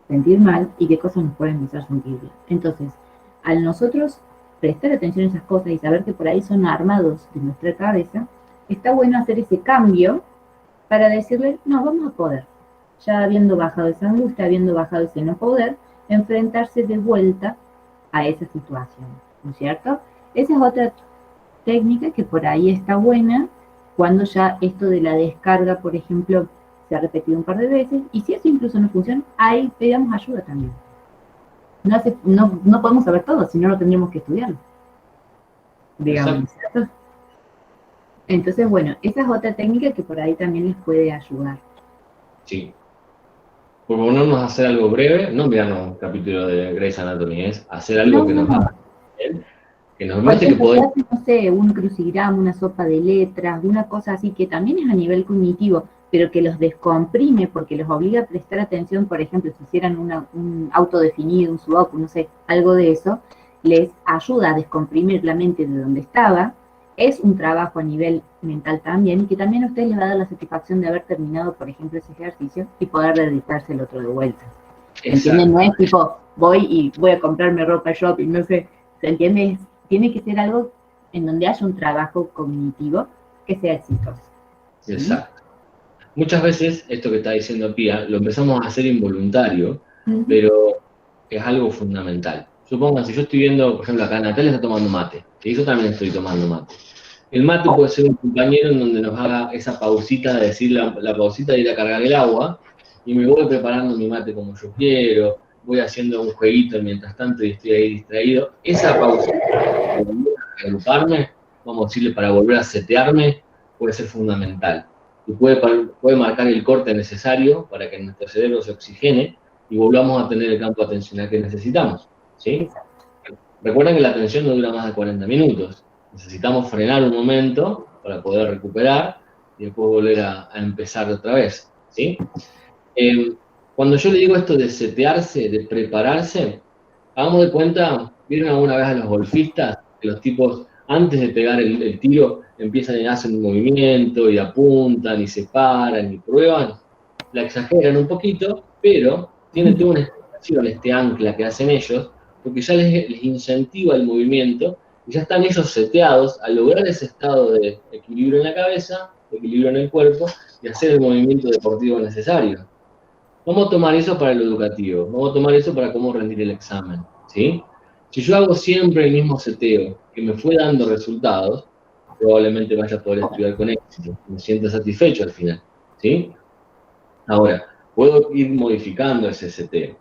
sentir mal y qué cosas nos pueden hacer sentir bien. Entonces, al nosotros prestar atención a esas cosas y saber que por ahí son armados de nuestra cabeza, está bueno hacer ese cambio para decirle, no, vamos a poder. Ya habiendo bajado esa angustia, habiendo bajado ese no poder, enfrentarse de vuelta a esa situación, ¿no es cierto? Esa es otra técnica que por ahí está buena cuando ya esto de la descarga, por ejemplo, se ha repetido un par de veces, y si eso incluso no funciona, ahí pedamos ayuda también. No podemos saber todo, si no, no tendríamos que estudiarlo, digamos, ¿cierto? Entonces, bueno, esa es otra técnica que por ahí también les puede ayudar. Sí. Por ponernos a hacer algo breve, no mirarnos un capítulo de Grey's Anatomy, es hacer algo que nos haga bien, que nos muestre que podemos... No sé, un crucigrama, una sopa de letras, una cosa así que también es a nivel cognitivo, pero que los descomprime porque los obliga a prestar atención, por ejemplo, si hicieran un autodefinido, un sudoku, no sé, algo de eso, les ayuda a descomprimir la mente de donde estaba. Es un trabajo a nivel mental también, y que también a ustedes les va a dar la satisfacción de haber terminado, por ejemplo, ese ejercicio y poder dedicarse el otro de vuelta. ¿Entienden? No es tipo, voy y voy a comprarme ropa shopping, no sé. ¿Se entiende? Tiene que ser algo en donde haya un trabajo cognitivo que sea exitoso. ¿Sí? Exacto. Muchas veces, esto que está diciendo Pía, lo empezamos a hacer involuntario, pero es algo fundamental. Supongan, si yo estoy viendo, por ejemplo, acá Natalia está tomando mate, y yo también estoy tomando mate. El mate puede ser un compañero en donde nos haga esa pausita de decir la pausita de ir a cargar el agua, y me voy preparando mi mate como yo quiero, voy haciendo un jueguito mientras tanto y estoy ahí distraído. Esa pausita para volver a agruparme, vamos a decirle, para volver a setearme, puede ser fundamental. Y puede marcar el corte necesario para que nuestro cerebro se oxigene y volvamos a tener el campo atencional que necesitamos, ¿sí? Recuerden que la atención no dura más de 40 minutos. Necesitamos frenar un momento para poder recuperar y después volver a empezar otra vez, ¿sí? Cuando yo le digo esto de setearse, de prepararse, hagamos de cuenta, ¿vieron alguna vez a los golfistas? Que los tipos, antes de pegar el tiro, empiezan y hacen un movimiento y apuntan y se paran y prueban. La exageran un poquito, pero tiene toda una explicación este ancla que hacen ellos, porque ya les incentiva el movimiento y ya están ellos seteados a lograr ese estado de equilibrio en la cabeza, equilibrio en el cuerpo y hacer el movimiento deportivo necesario. Vamos a tomar eso para lo educativo, vamos a tomar eso para cómo rendir el examen, ¿sí? Si yo hago siempre el mismo seteo que me fue dando resultados, probablemente vaya a poder estudiar con éxito, me sienta satisfecho al final, ¿sí? Ahora, puedo ir modificando ese seteo.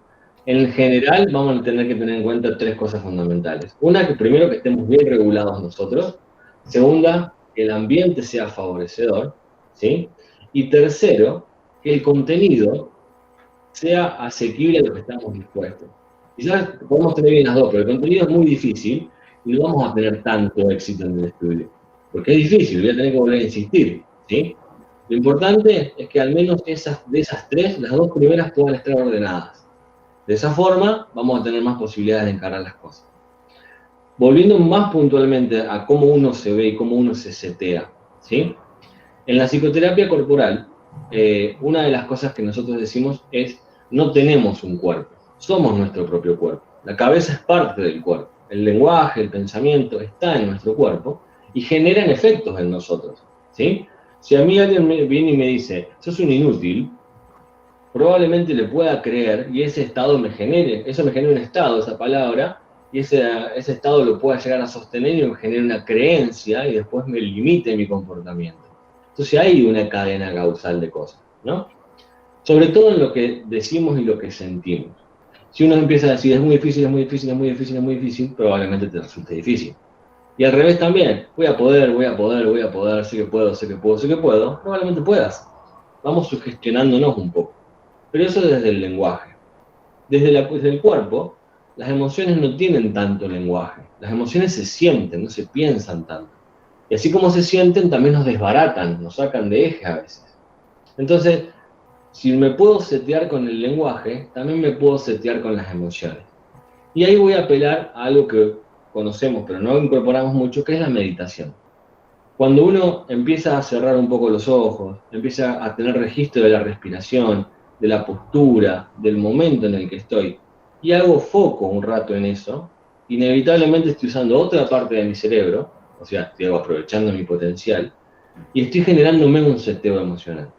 En general, vamos a tener que tener en cuenta 3 cosas fundamentales. Una, que primero que estemos bien regulados nosotros. Segunda, que el ambiente sea favorecedor, ¿sí? Y tercero, que el contenido sea asequible a lo que estamos dispuestos. Quizás podemos tener bien las dos, pero el contenido es muy difícil y no vamos a tener tanto éxito en el estudio. Porque es difícil, voy a tener que volver a insistir, ¿sí? Lo importante es que al menos de esas 3, las 2 primeras puedan estar ordenadas. De esa forma, vamos a tener más posibilidades de encarar las cosas. Volviendo más puntualmente a cómo uno se ve y cómo uno se setea, ¿sí? En la psicoterapia corporal, una de las cosas que nosotros decimos es, no tenemos un cuerpo, somos nuestro propio cuerpo. La cabeza es parte del cuerpo. El lenguaje, el pensamiento está en nuestro cuerpo y generan efectos en nosotros, ¿sí? Si a mí alguien viene y me dice, sos un inútil, probablemente le pueda creer y ese estado me genere un estado, esa palabra, y ese estado lo pueda llegar a sostener y me genere una creencia y después me limite mi comportamiento. Entonces hay una cadena causal de cosas, ¿no? Sobre todo en lo que decimos y lo que sentimos. Si uno empieza a decir, es muy difícil, es muy difícil, es muy difícil, es muy difícil, probablemente te resulte difícil. Y al revés también, voy a poder, sé que puedo, probablemente puedas. Vamos sugestionándonos un poco. Pero eso desde el lenguaje. Desde el cuerpo, las emociones no tienen tanto lenguaje. Las emociones se sienten, no se piensan tanto. Y así como se sienten, también nos desbaratan, nos sacan de eje a veces. Entonces, si me puedo setear con el lenguaje, también me puedo setear con las emociones. Y ahí voy a apelar a algo que conocemos, pero no incorporamos mucho, que es la meditación. Cuando uno empieza a cerrar un poco los ojos, empieza a tener registro de la respiración, de la postura, del momento en el que estoy, y hago foco un rato en eso, inevitablemente estoy usando otra parte de mi cerebro, o sea, estoy aprovechando mi potencial, y estoy generándome un seteo emocional.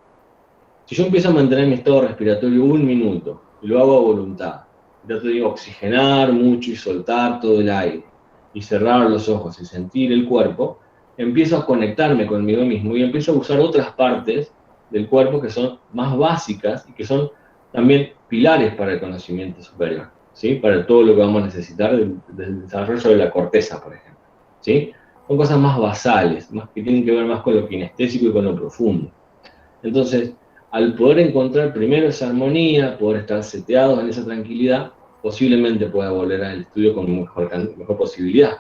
Si yo empiezo a mantener mi estado respiratorio 1 minuto, y lo hago a voluntad, trato de oxigenar mucho y soltar todo el aire, y cerrar los ojos y sentir el cuerpo, empiezo a conectarme conmigo mismo y empiezo a usar otras partes del cuerpo que son más básicas y que son también pilares para el conocimiento superior, ¿sí? Para todo lo que vamos a necesitar del desarrollo de la corteza, por ejemplo, ¿sí? Son cosas más basales, más que tienen que ver más con lo kinestésico y con lo profundo. Entonces, al poder encontrar primero esa armonía, poder estar seteados en esa tranquilidad, posiblemente pueda volver al estudio con mejor posibilidad.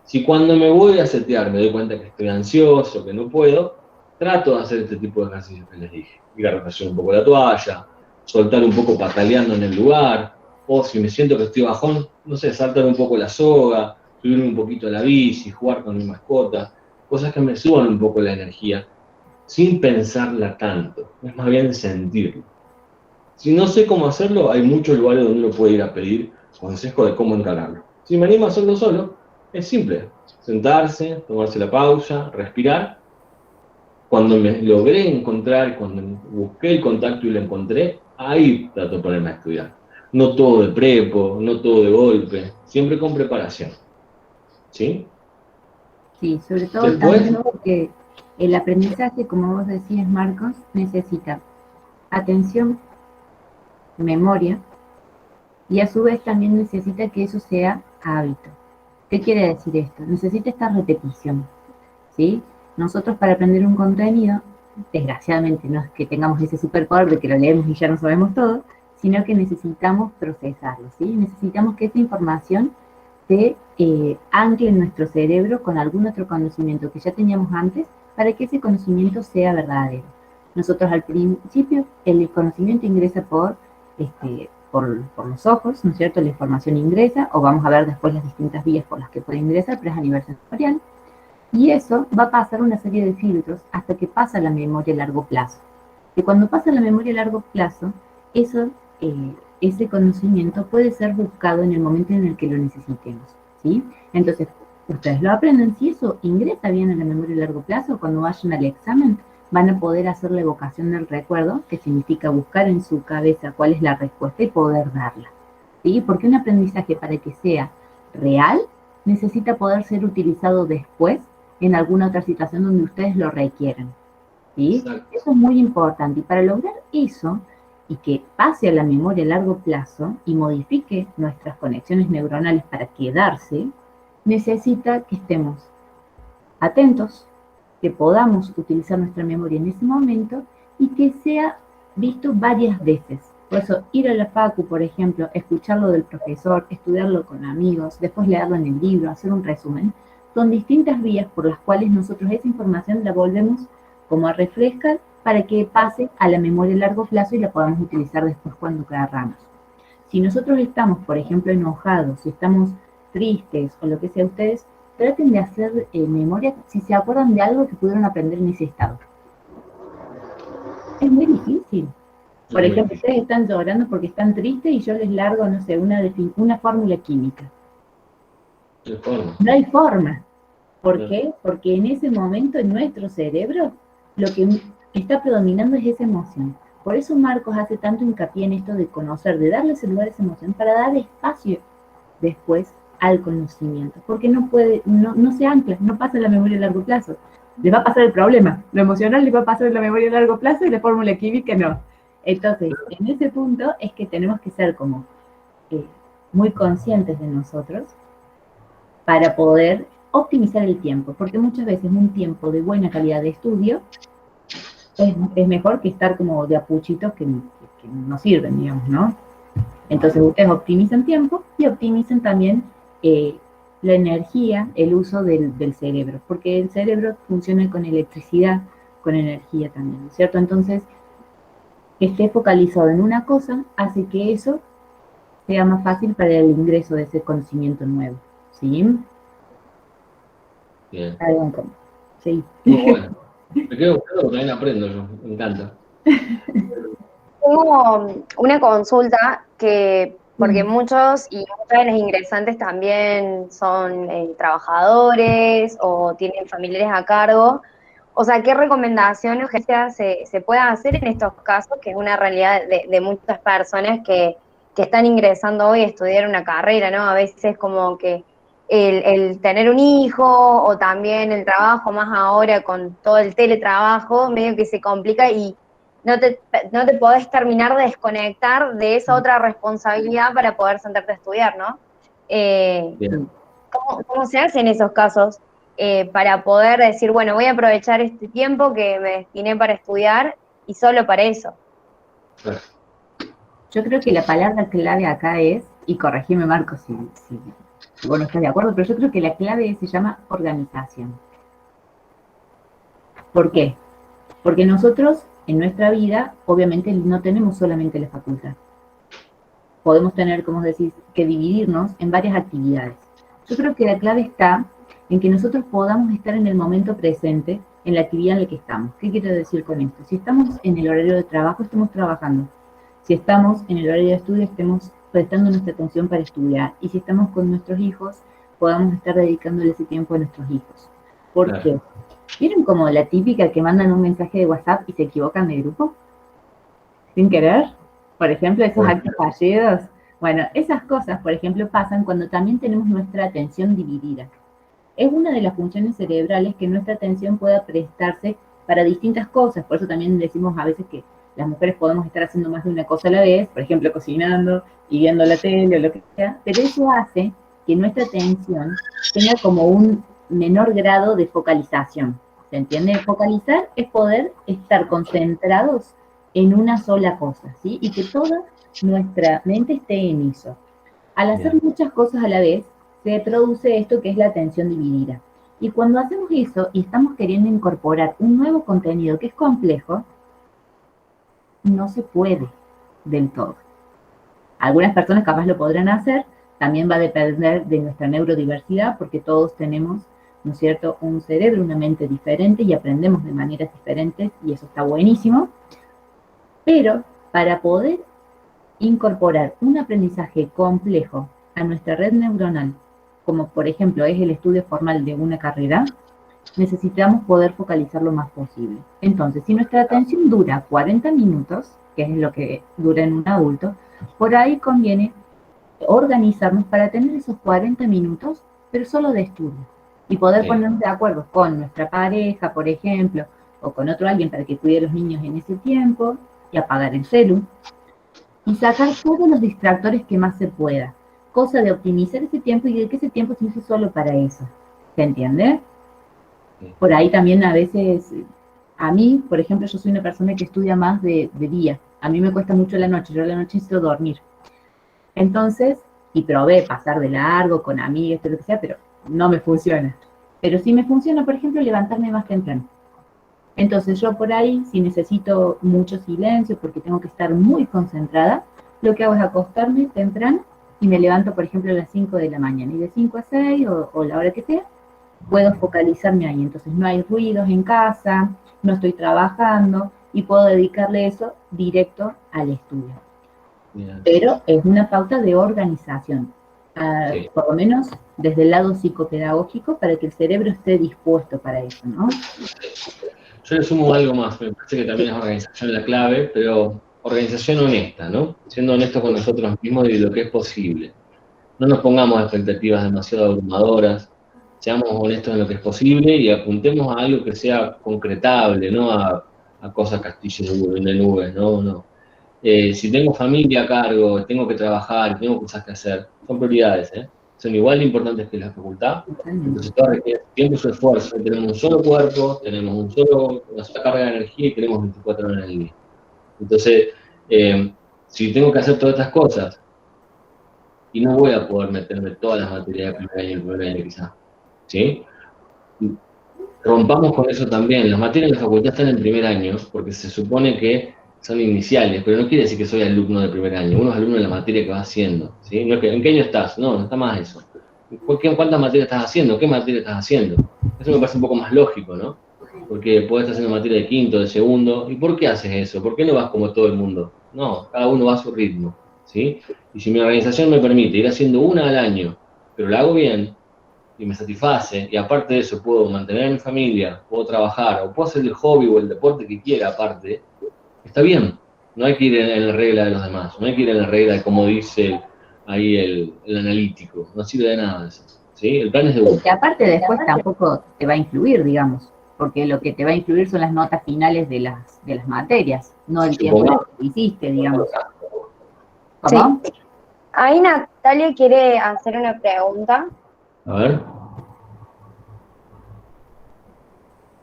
Si cuando me voy a setear me doy cuenta que estoy ansioso, que no puedo, trato de hacer este tipo de ejercicios que les dije. Ir a refrescar un poco la toalla, soltar un poco pataleando en el lugar, o si me siento que estoy bajón, no sé, saltar un poco la soga, subirme un poquito a la bici, jugar con mi mascota, cosas que me suban un poco la energía, sin pensarla tanto, es más bien sentirlo. Si no sé cómo hacerlo, hay muchos lugares donde uno puede ir a pedir consejo de cómo encararlo. Si me animo a hacerlo solo, es simple. Sentarse, tomarse la pausa, respirar. Cuando me logré encontrar, cuando busqué el contacto y lo encontré, ahí trato de ponerme a estudiar. No todo de prepo, no todo de golpe, siempre con preparación. ¿Sí? Sí, sobre todo Después, también porque el aprendizaje, como vos decías, Marcos, necesita atención, memoria, y a su vez también necesita que eso sea hábito. ¿Qué quiere decir esto? Necesita esta repetición, ¿sí? Nosotros para aprender un contenido, desgraciadamente no es que tengamos ese superpoder de que lo leemos y ya no sabemos todo, sino que necesitamos procesarlo, ¿sí? Necesitamos que esa información se ancle en nuestro cerebro con algún otro conocimiento que ya teníamos antes para que ese conocimiento sea verdadero. Nosotros al principio el conocimiento ingresa por los ojos, ¿no es cierto? La información ingresa, o vamos a ver después las distintas vías por las que puede ingresar, pero es a nivel sensorial. Y eso va a pasar una serie de filtros hasta que pasa a la memoria a largo plazo. Y cuando pasa a la memoria a largo plazo, ese conocimiento puede ser buscado en el momento en el que lo necesitemos, ¿sí? Entonces, ustedes lo aprenden, si eso ingresa bien en la memoria a largo plazo, cuando vayan al examen, van a poder hacer la evocación del recuerdo, que significa buscar en su cabeza cuál es la respuesta y poder darla, ¿sí? Porque un aprendizaje, para que sea real, necesita poder ser utilizado después en alguna otra situación donde ustedes lo requieran, ¿sí? exacto. Eso es muy importante, y para lograr eso, y que pase a la memoria a largo plazo y modifique nuestras conexiones neuronales para quedarse, necesita que estemos atentos, que podamos utilizar nuestra memoria en ese momento y que sea visto varias veces. Por eso, ir a la facu, por ejemplo, escucharlo del profesor, estudiarlo con amigos, después leerlo en el libro, hacer un resumen, son distintas vías por las cuales nosotros esa información la volvemos como a refrescar para que pase a la memoria a largo plazo y la podamos utilizar después cuando queramos. Si nosotros estamos, por ejemplo, enojados, si estamos tristes o lo que sea, ustedes traten de hacer memoria si se acuerdan de algo que pudieron aprender en ese estado. Es muy difícil. Por ejemplo, ustedes están llorando porque están tristes y yo les largo, no sé, una fórmula química. No hay forma. ¿Por qué? Porque en ese momento en nuestro cerebro lo que está predominando es esa emoción. Por eso Marcos hace tanto hincapié en esto de conocer, de darle ese lugar a esa emoción, para dar espacio después al conocimiento. Porque no se ancla, no pasa en la memoria a largo plazo. Le va a pasar el problema. Lo emocional le va a pasar en la memoria a largo plazo y la fórmula química no. Entonces, en ese punto es que tenemos que ser como muy conscientes de nosotros para poder optimizar el tiempo, porque muchas veces un tiempo de buena calidad de estudio es mejor que estar como de apuchitos que no sirven, digamos, ¿no? Entonces ustedes optimizan tiempo y optimizan también la energía, el uso del cerebro, porque el cerebro funciona con electricidad, con energía también, ¿cierto? Entonces, que esté focalizado en una cosa hace que eso sea más fácil para el ingreso de ese conocimiento nuevo, ¿sí? Bien. Sí. Muy bueno. Me quedo buscando porque también aprendo yo, me encanta. Tengo una consulta porque muchos y muchas de las ingresantes también son trabajadores o tienen familiares a cargo. O sea, ¿qué recomendaciones o sugerencias se pueden hacer en estos casos, que es una realidad de muchas personas que están ingresando hoy a estudiar una carrera, ¿no? A veces como que el tener un hijo o también el trabajo, más ahora con todo el teletrabajo, medio que se complica y no te podés terminar de desconectar de esa otra responsabilidad para poder sentarte a estudiar, ¿no? ¿Cómo se hace en esos casos para poder decir, bueno, voy a aprovechar este tiempo que me destiné para estudiar y solo para eso? Yo creo que la palabra clave acá es, y corregime Marco si vos no estás de acuerdo, pero yo creo que la clave se llama organización. ¿Por qué? Porque nosotros en nuestra vida, obviamente, no tenemos solamente la facultad. Podemos tener, como decís, que dividirnos en varias actividades. Yo creo que la clave está en que nosotros podamos estar en el momento presente en la actividad en la que estamos. ¿Qué quiero decir con esto? Si estamos en el horario de trabajo, estamos trabajando. Si estamos en el horario de estudio, estemos prestando nuestra atención para estudiar. Y si estamos con nuestros hijos, podamos estar dedicándole ese tiempo a nuestros hijos. ¿Por Claro. qué? ¿Vieron como la típica que mandan un mensaje de WhatsApp y se equivocan de grupo? Sin querer. Por ejemplo, esos Bueno. actos fallidos. Bueno, esas cosas, por ejemplo, pasan cuando también tenemos nuestra atención dividida. Es una de las funciones cerebrales que nuestra atención pueda prestarse para distintas cosas. Por eso también decimos a veces que las mujeres podemos estar haciendo más de una cosa a la vez, por ejemplo, cocinando y viendo la tele o lo que sea, pero eso hace que nuestra atención tenga como un menor grado de focalización. ¿Se entiende? Focalizar es poder estar concentrados en una sola cosa, ¿sí? Y que toda nuestra mente esté en eso. Al hacer Bien. muchas cosas a la vez, se produce esto que es la atención dividida. Y cuando hacemos eso y estamos queriendo incorporar un nuevo contenido que es complejo, no se puede del todo. Algunas personas capaz lo podrán hacer, también va a depender de nuestra neurodiversidad, porque todos tenemos, ¿no es cierto?, un cerebro, una mente diferente y aprendemos de maneras diferentes y eso está buenísimo. Pero para poder incorporar un aprendizaje complejo a nuestra red neuronal, como por ejemplo es el estudio formal de una carrera, necesitamos poder focalizar lo más posible. Entonces, si nuestra atención dura 40 minutos, que es lo que dura en un adulto, por ahí conviene organizarnos para tener esos 40 minutos, pero solo de estudio, y poder Sí. ponernos de acuerdo con nuestra pareja, por ejemplo, o con otro alguien para que cuide a los niños en ese tiempo, y apagar el celu, y sacar todos los distractores que más se pueda. Cosa de optimizar ese tiempo y de que ese tiempo se use solo para eso. ¿Se entiende? Sí. Por ahí también a veces, a mí, por ejemplo, yo soy una persona que estudia más de día. A mí me cuesta mucho la noche, yo a la noche necesito dormir. Entonces, y probé pasar de largo con amigas, lo que sea, pero no me funciona. Pero sí me funciona, por ejemplo, levantarme más temprano. Entonces yo por ahí, si necesito mucho silencio porque tengo que estar muy concentrada, lo que hago es acostarme temprano y me levanto, por ejemplo, a las 5 de la mañana. Y de 5 a 6 o la hora que sea, puedo focalizarme ahí. Entonces no hay ruidos en casa, no estoy trabajando y puedo dedicarle eso directo al estudio. Bien. Pero es una pauta de organización, Sí. por lo menos desde el lado psicopedagógico, para que el cerebro esté dispuesto para eso, ¿no? Yo le sumo algo más, me parece que también es organización la clave, pero organización honesta, ¿no? Siendo honestos con nosotros mismos y lo que es posible. No nos pongamos expectativas demasiado abrumadoras, seamos honestos en lo que es posible y apuntemos a algo que sea concretable, no a cosas castillos de nubes, no. Si tengo familia a cargo, tengo que trabajar, tengo cosas que hacer, son prioridades, ¿eh? Son igual de importantes que la facultad. Entonces todo requiere tiempo y su esfuerzo. Tenemos un solo cuerpo, tenemos una sola carga de energía y tenemos 24 horas en el día. Entonces, si tengo que hacer todas estas cosas y no voy a poder meterme todas las materias del primer año quizás, ¿sí? Rompamos con eso también. Las materias de la facultad están en primer año porque se supone que son iniciales, pero no quiere decir que soy alumno de primer año. Uno es alumno de la materia que va haciendo, ¿sí? No es que, ¿en qué año estás? No está más eso. ¿Cuántas materias estás haciendo? ¿Qué materia estás haciendo? Eso me parece un poco más lógico, ¿no? Porque puedes estar haciendo materia de quinto, de segundo. ¿Y por qué haces eso? ¿Por qué no vas como todo el mundo? No, cada uno va a su ritmo, ¿sí? Y si mi organización me permite ir haciendo una al año, pero la hago bien y me satisface, y aparte de eso puedo mantener a mi familia, puedo trabajar, o puedo hacer el hobby o el deporte que quiera aparte, está bien. No hay que ir en la regla de los demás, no hay que ir en la regla de como dice ahí el analítico, no sirve de nada eso, ¿sí? El plan es de uno. Que aparte después tampoco te va a influir, digamos, porque lo que te va a influir son las notas finales de las materias, no el tiempo que hiciste, digamos. ¿Cómo? Sí. Ahí Natalia quiere hacer una pregunta. A ver.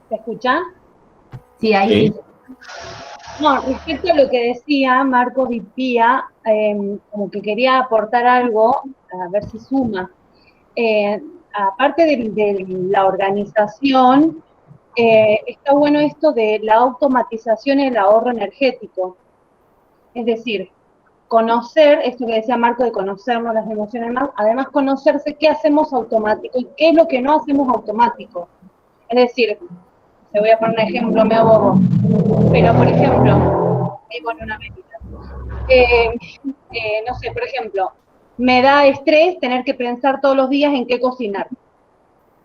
¿Se escucha? Sí, ahí sí. No, respecto a lo que decía Marco Vipía, como que quería aportar algo, a ver si suma. Aparte de la organización, está bueno esto de la automatización y el ahorro energético. Es decir, conocer, esto que decía Marco de conocernos las emociones más, además conocerse qué hacemos automático y qué es lo que no hacemos automático. Es decir, te voy a poner un ejemplo, me abogo, pero por ejemplo, vivo en una avenida. No sé, por ejemplo, me da estrés tener que pensar todos los días en qué cocinar,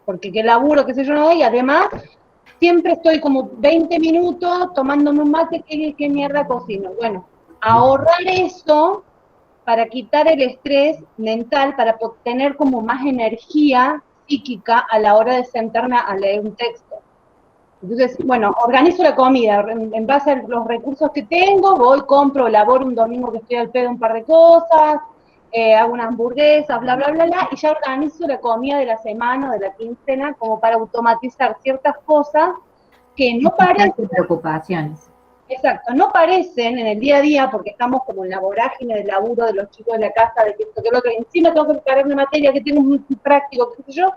porque qué laburo, qué sé yo, no, y además siempre estoy como 20 minutos tomándome un mate, qué mierda cocino. Bueno, ahorrar eso para quitar el estrés mental, para tener como más energía psíquica a la hora de sentarme a leer un texto. Entonces, bueno, organizo la comida en base a los recursos que tengo, voy, compro, elaboro un domingo que estoy al pedo un par de cosas, hago una hamburguesa, bla, bla, bla, bla, y ya organizo la comida de la semana o de la quincena como para automatizar ciertas cosas que no parecen, preocupaciones. exacto, no parecen en el día a día porque estamos como en la vorágine del laburo de los chicos de la casa, de que esto, que lo que encima tengo que preparar una materia que tengo muy práctico, qué sé yo,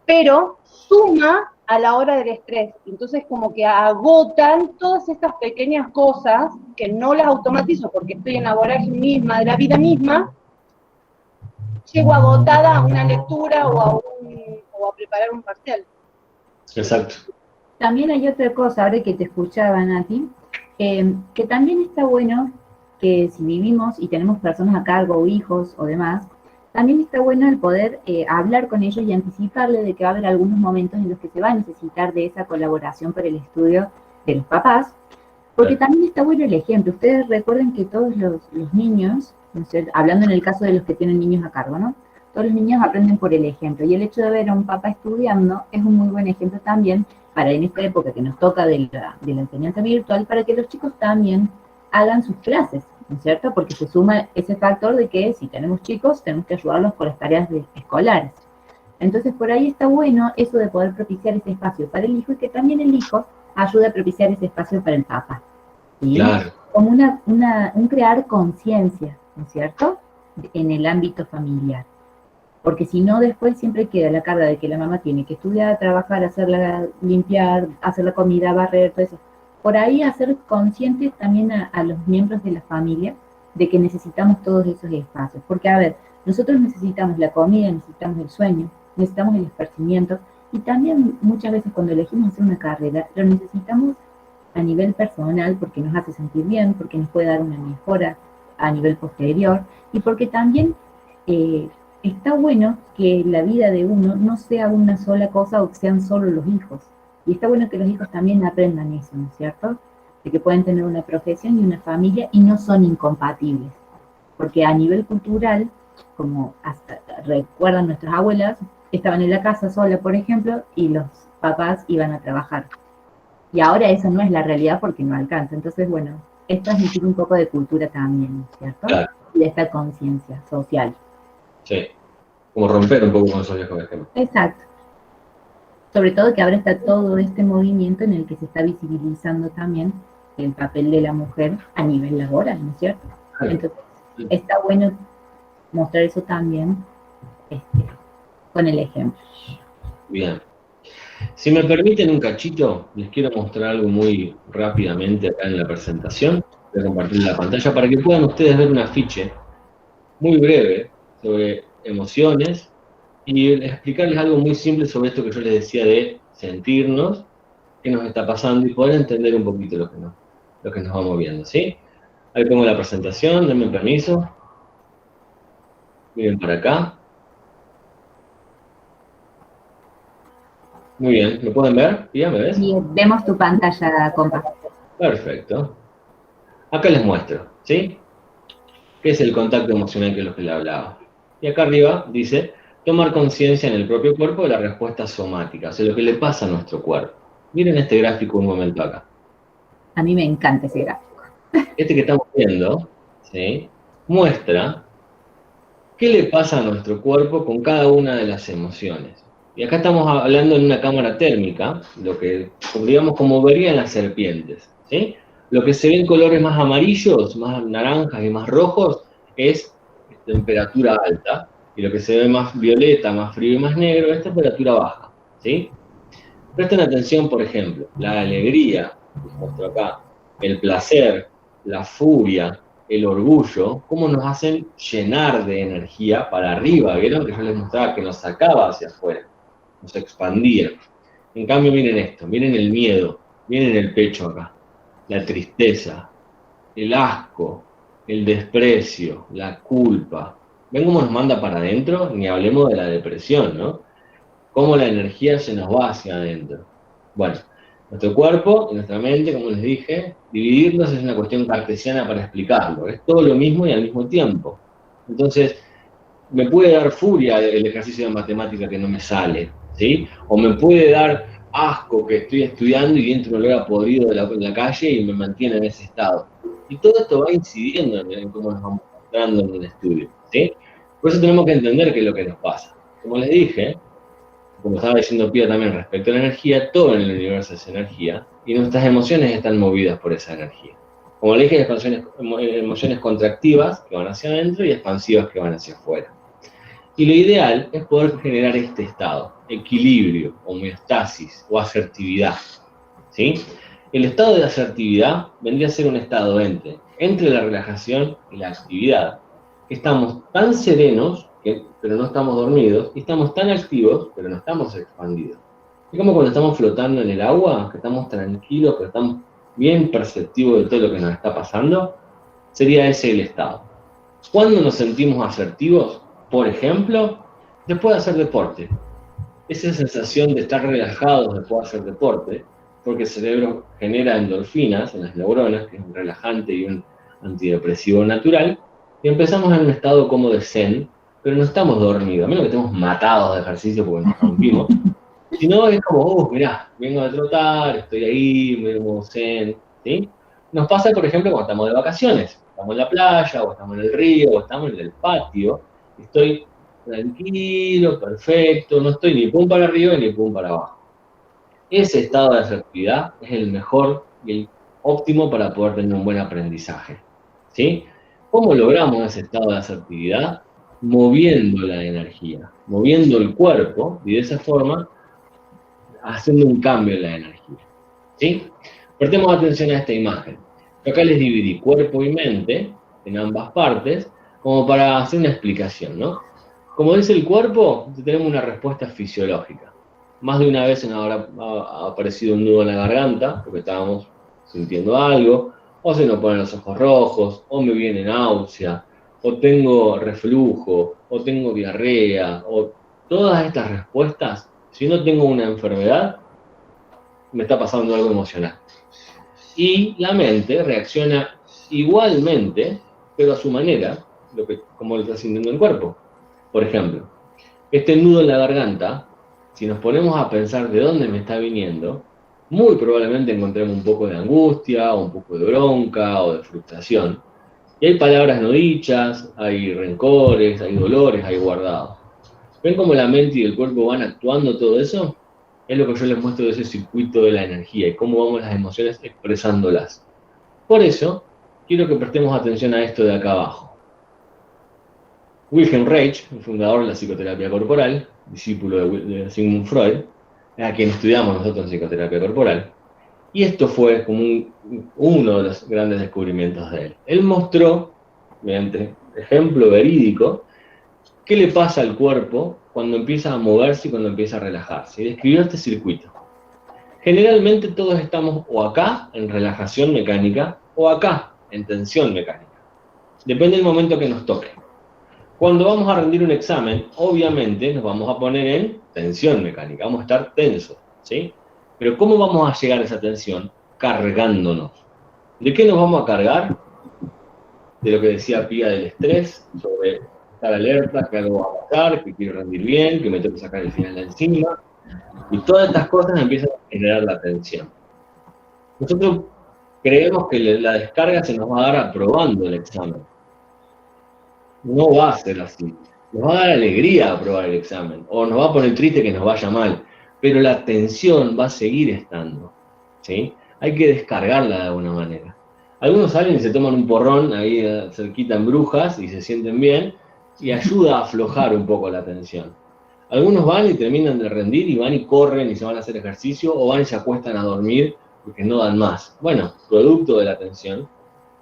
pero suma a la hora del estrés. Entonces como que agotan todas estas pequeñas cosas que no las automatizo porque estoy en la vorágine misma de la vida misma, llego agotada a una lectura o a preparar un parcial. Exacto. También hay otra cosa, ahora que te escuchaba, Nati, que también está bueno que si vivimos y tenemos personas a cargo o hijos o demás, también está bueno el poder hablar con ellos y anticiparle de que va a haber algunos momentos en los que se va a necesitar de esa colaboración para el estudio de los papás, porque también está bueno el ejemplo. Ustedes recuerden que todos los niños, ¿no es cierto? Hablando en el caso de los que tienen niños a cargo, ¿no? Todos los niños aprenden por el ejemplo, y el hecho de ver a un papá estudiando es un muy buen ejemplo también para en esta época que nos toca de la enseñanza virtual, para que los chicos también hagan sus clases, ¿no es cierto? Porque se suma ese factor de que si tenemos chicos, tenemos que ayudarlos con las tareas escolares. Entonces, por ahí está bueno eso de poder propiciar ese espacio para el hijo y que también el hijo ayude a propiciar ese espacio para el papá. ¿Sí? Claro. Como un crear conciencia, ¿no es cierto?, en el ámbito familiar. Porque si no, después siempre queda la carga de que la mamá tiene que estudiar, trabajar, hacerla limpiar, hacer la comida, barrer, todo eso. Por ahí hacer conscientes también a los miembros de la familia de que necesitamos todos esos espacios. Porque, a ver, nosotros necesitamos la comida, necesitamos el sueño, necesitamos el esparcimiento, y también muchas veces cuando elegimos hacer una carrera, lo necesitamos a nivel personal porque nos hace sentir bien, porque nos puede dar una mejora a nivel posterior, y porque también está bueno que la vida de uno no sea una sola cosa o que sean solo los hijos. Y está bueno que los hijos también aprendan eso, ¿no es cierto? De que pueden tener una profesión y una familia y no son incompatibles. Porque a nivel cultural, como hasta recuerdan nuestras abuelas, estaban en la casa sola, por ejemplo, y los papás iban a trabajar. Y ahora eso no es la realidad porque no alcanza. Entonces, bueno, es transmitir un poco de cultura también, ¿no es cierto? Claro. Y de esta conciencia social. Sí, como romper un poco con esos viejos esquemas. Exacto. Sobre todo que ahora está todo este movimiento en el que se está visibilizando también el papel de la mujer a nivel laboral, ¿no es cierto? Entonces, está bueno mostrar eso también con el ejemplo. Bien. Si me permiten un cachito, les quiero mostrar algo muy rápidamente acá en la presentación. Voy a compartir la pantalla para que puedan ustedes ver un afiche muy breve sobre emociones y explicarles algo muy simple sobre esto que yo les decía de sentirnos, qué nos está pasando y poder entender un poquito lo que nos va moviendo, ¿sí? Ahí pongo la presentación, denme permiso. Miren para acá. Muy bien, ¿me pueden ver? ¿Ya me ves? Y vemos tu pantalla, compa. Perfecto. Acá les muestro, ¿sí? ¿Qué es el contacto emocional, que es lo que le hablaba? Y acá arriba dice, tomar conciencia en el propio cuerpo de la respuesta somática, o sea, lo que le pasa a nuestro cuerpo. Miren este gráfico un momento acá. A mí me encanta ese gráfico. Este que estamos viendo, ¿sí?, muestra qué le pasa a nuestro cuerpo con cada una de las emociones. Y acá estamos hablando en una cámara térmica, lo que, digamos, como verían las serpientes, ¿sí? Lo que se ve en colores más amarillos, más naranjas y más rojos, es temperatura alta, y lo que se ve más violeta, más frío y más negro, es temperatura baja, ¿sí? Presten atención, por ejemplo, la alegría, les muestro acá, el placer, la furia, el orgullo, cómo nos hacen llenar de energía para arriba. ¿Vieron que yo les mostraba que nos sacaba hacia afuera, nos expandía? En cambio, miren esto, miren el miedo, miren el pecho acá, la tristeza, el asco, el desprecio, la culpa. ¿Ven cómo nos manda para adentro? Ni hablemos de la depresión, ¿no? Cómo la energía se nos va hacia adentro. Bueno, nuestro cuerpo y nuestra mente, como les dije, dividirlos es una cuestión cartesiana para explicarlo. Es todo lo mismo y al mismo tiempo. Entonces, me puede dar furia el ejercicio de matemática que no me sale, ¿sí? O me puede dar asco que estoy estudiando y entro un olor a podrido de la calle y me mantiene en ese estado. Y todo esto va incidiendo en cómo nos vamos mostrando en el estudio, ¿sí? Por eso tenemos que entender qué es lo que nos pasa. Como les dije, como estaba diciendo Pía también respecto a la energía, todo en el universo es energía y nuestras emociones están movidas por esa energía. Como les dije, hay emociones contractivas que van hacia adentro y expansivas que van hacia afuera. Y lo ideal es poder generar este estado, equilibrio, homeostasis o asertividad, ¿sí? El estado de asertividad vendría a ser un estado entre la relajación y la actividad. Estamos tan serenos, pero no estamos dormidos, y estamos tan activos, pero no estamos expandidos. Es como cuando estamos flotando en el agua, que estamos tranquilos, pero estamos bien perceptivos de todo lo que nos está pasando. Sería ese el estado. ¿Cuándo nos sentimos asertivos? Por ejemplo, después de hacer deporte. Esa sensación de estar relajados después de hacer deporte, porque el cerebro genera endorfinas en las neuronas, que es un relajante y un antidepresivo natural, y empezamos en un estado como de zen, pero no estamos dormidos, a menos que estemos matados de ejercicio porque nos rompimos, sino es como, mirá, vengo a trotar, estoy ahí, me como zen, ¿sí? Nos pasa, por ejemplo, cuando estamos de vacaciones, estamos en la playa, o estamos en el río, o estamos en el patio, estoy tranquilo, perfecto, no estoy ni pum para arriba ni pum para abajo. Ese estado de asertividad es el mejor y el óptimo para poder tener un buen aprendizaje, ¿sí? ¿Cómo logramos ese estado de asertividad? Moviendo la energía, moviendo el cuerpo y de esa forma haciendo un cambio en la energía, ¿sí? Prestemos atención a esta imagen. Yo acá les dividí cuerpo y mente en ambas partes como para hacer una explicación, ¿no? Como dice el cuerpo, tenemos una respuesta fisiológica. Más de una vez se nos habrá aparecido un nudo en la garganta, porque estábamos sintiendo algo, o se nos ponen los ojos rojos, o me viene náusea, o tengo reflujo, o tengo diarrea, o todas estas respuestas, si no tengo una enfermedad, me está pasando algo emocional. Y la mente reacciona igualmente, pero a su manera, como lo está sintiendo el cuerpo. Por ejemplo, este nudo en la garganta, si nos ponemos a pensar de dónde me está viniendo, muy probablemente encontremos un poco de angustia, o un poco de bronca, o de frustración. Y hay palabras no dichas, hay rencores, hay dolores, hay guardados. ¿Ven cómo la mente y el cuerpo van actuando todo eso? Es lo que yo les muestro de ese circuito de la energía y cómo vamos las emociones expresándolas. Por eso, quiero que prestemos atención a esto de acá abajo. Wilhelm Reich, el fundador de la psicoterapia corporal, discípulo de Sigmund Freud, a quien estudiamos nosotros en psicoterapia corporal, y esto fue como uno de los grandes descubrimientos de él. Él mostró, mediante ejemplo verídico, qué le pasa al cuerpo cuando empieza a moverse y cuando empieza a relajarse. Y describió este circuito. Generalmente todos estamos o acá, en relajación mecánica, o acá, en tensión mecánica. Depende del momento que nos toque. Cuando vamos a rendir un examen, obviamente nos vamos a poner en tensión mecánica, vamos a estar tensos, ¿sí? Pero ¿cómo vamos a llegar a esa tensión? Cargándonos. ¿De qué nos vamos a cargar? De lo que decía Pía del estrés, sobre estar alerta, que algo va a pasar, que quiero rendir bien, que me tengo que sacar el final de encima. Y todas estas cosas empiezan a generar la tensión. Nosotros creemos que la descarga se nos va a dar aprobando el examen. No va a ser así. Nos va a dar alegría aprobar el examen, o nos va a poner triste que nos vaya mal, pero la tensión va a seguir estando, ¿sí? Hay que descargarla de alguna manera. Algunos salen y se toman un porrón ahí cerquita en Brujas y se sienten bien, y ayuda a aflojar un poco la tensión. Algunos van y terminan de rendir y van y corren y se van a hacer ejercicio, o van y se acuestan a dormir porque no dan más. Bueno, producto de la tensión,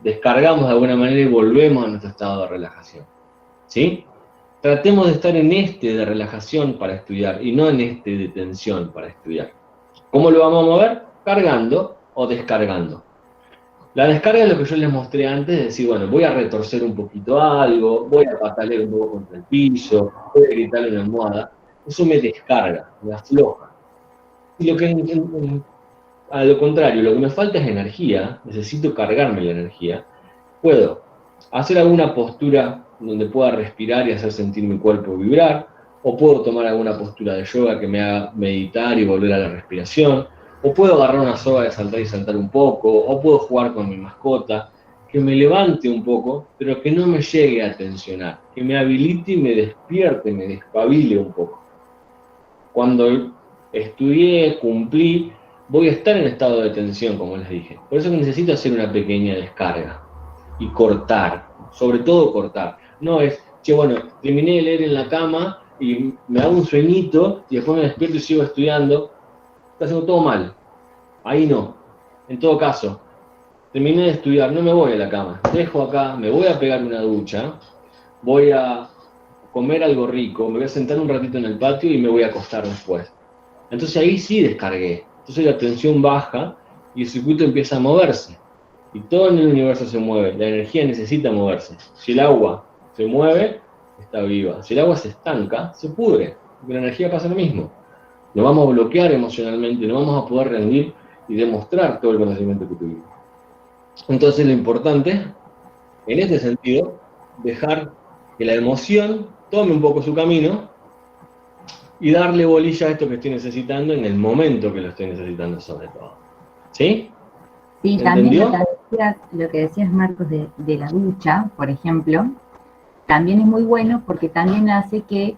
descargamos de alguna manera y volvemos a nuestro estado de relajación, ¿sí? Tratemos de estar en este de relajación para estudiar y no en este de tensión para estudiar. ¿Cómo lo vamos a mover? Cargando o descargando. La descarga es lo que yo les mostré antes, de decir, bueno, voy a retorcer un poquito algo, voy a patalear un poco contra el piso, voy a gritar en la almohada. Eso me descarga, me afloja. Y a lo contrario, lo que me falta es energía, necesito cargarme la energía. Puedo hacer alguna postura donde pueda respirar y hacer sentir mi cuerpo vibrar, o puedo tomar alguna postura de yoga que me haga meditar y volver a la respiración, o puedo agarrar una soga de saltar y saltar un poco, o puedo jugar con mi mascota, que me levante un poco, pero que no me llegue a tensionar, que me habilite y me despierte, me despabile un poco. Cuando estudié, cumplí, voy a estar en estado de tensión, como les dije. Por eso que necesito hacer una pequeña descarga y cortar, sobre todo cortar. No es, che, bueno, terminé de leer en la cama y me hago un sueñito y después me despierto y sigo estudiando. Está haciendo todo mal. Ahí no. En todo caso, terminé de estudiar, no me voy a la cama. Dejo acá, me voy a pegar una ducha, voy a comer algo rico, me voy a sentar un ratito en el patio y me voy a acostar después. Entonces ahí sí descargué. Entonces la tensión baja y el circuito empieza a moverse. Y todo en el universo se mueve. La energía necesita moverse. Si el agua se mueve, está viva. Si el agua se estanca, se pudre. Porque la energía pasa lo mismo. Nos vamos a bloquear emocionalmente, no vamos a poder rendir y demostrar todo el conocimiento que tuvimos. Entonces lo importante, en este sentido, dejar que la emoción tome un poco su camino y darle bolilla a esto que estoy necesitando en el momento que lo estoy necesitando sobre todo. ¿Sí? Sí, ¿Entendió? también lo que decías, Marcos, de la ducha, por ejemplo, también es muy bueno porque también hace que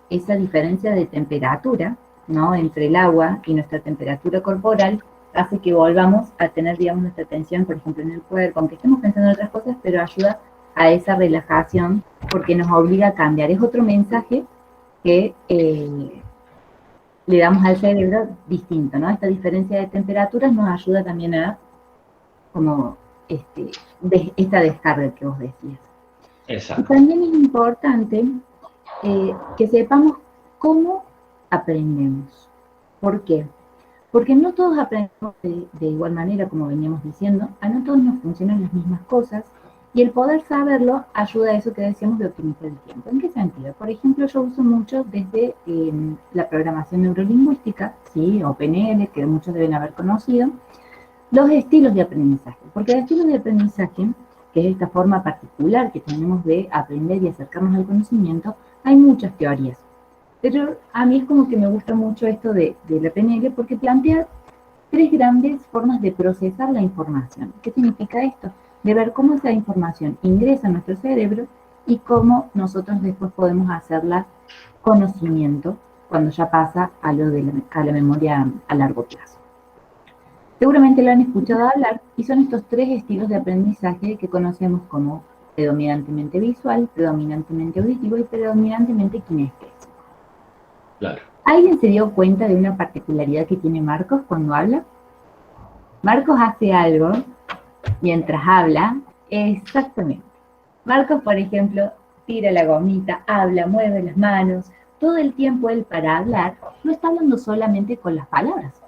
esa diferencia de temperatura, ¿no?, entre el agua y nuestra temperatura corporal, hace que volvamos a tener, digamos, nuestra atención, por ejemplo, en el cuerpo, aunque estemos pensando en otras cosas, pero ayuda a esa relajación porque nos obliga a cambiar. Es otro mensaje que le damos al cerebro distinto, ¿no? Esta diferencia de temperaturas nos ayuda también a, como, esta descarga que vos decías. Exacto. Y también es importante que sepamos cómo aprendemos. ¿Por qué? Porque no todos aprendemos de igual manera, como veníamos diciendo, a no todos nos funcionan las mismas cosas, y el poder saberlo ayuda a eso que decíamos de optimizar el tiempo. ¿En qué sentido? Por ejemplo, yo uso mucho desde la programación neurolingüística, ¿sí?, o PNL, que muchos deben haber conocido, los estilos de aprendizaje. Porque el estilo de aprendizaje, que es esta forma particular que tenemos de aprender y acercarnos al conocimiento, hay muchas teorías. Pero a mí es como que me gusta mucho esto de la PNL porque plantea 3 grandes formas de procesar la información. ¿Qué significa esto? De ver cómo esa información ingresa a nuestro cerebro y cómo nosotros después podemos hacerla conocimiento cuando ya pasa a la memoria a largo plazo. Seguramente lo han escuchado hablar y son estos 3 estilos de aprendizaje que conocemos como predominantemente visual, predominantemente auditivo y predominantemente kinestésico. Claro. ¿Alguien se dio cuenta de una particularidad que tiene Marcos cuando habla? Marcos hace algo mientras habla, exactamente. Marcos, por ejemplo, tira la gomita, habla, mueve las manos. Todo el tiempo él, para hablar, no está hablando solamente con las palabras.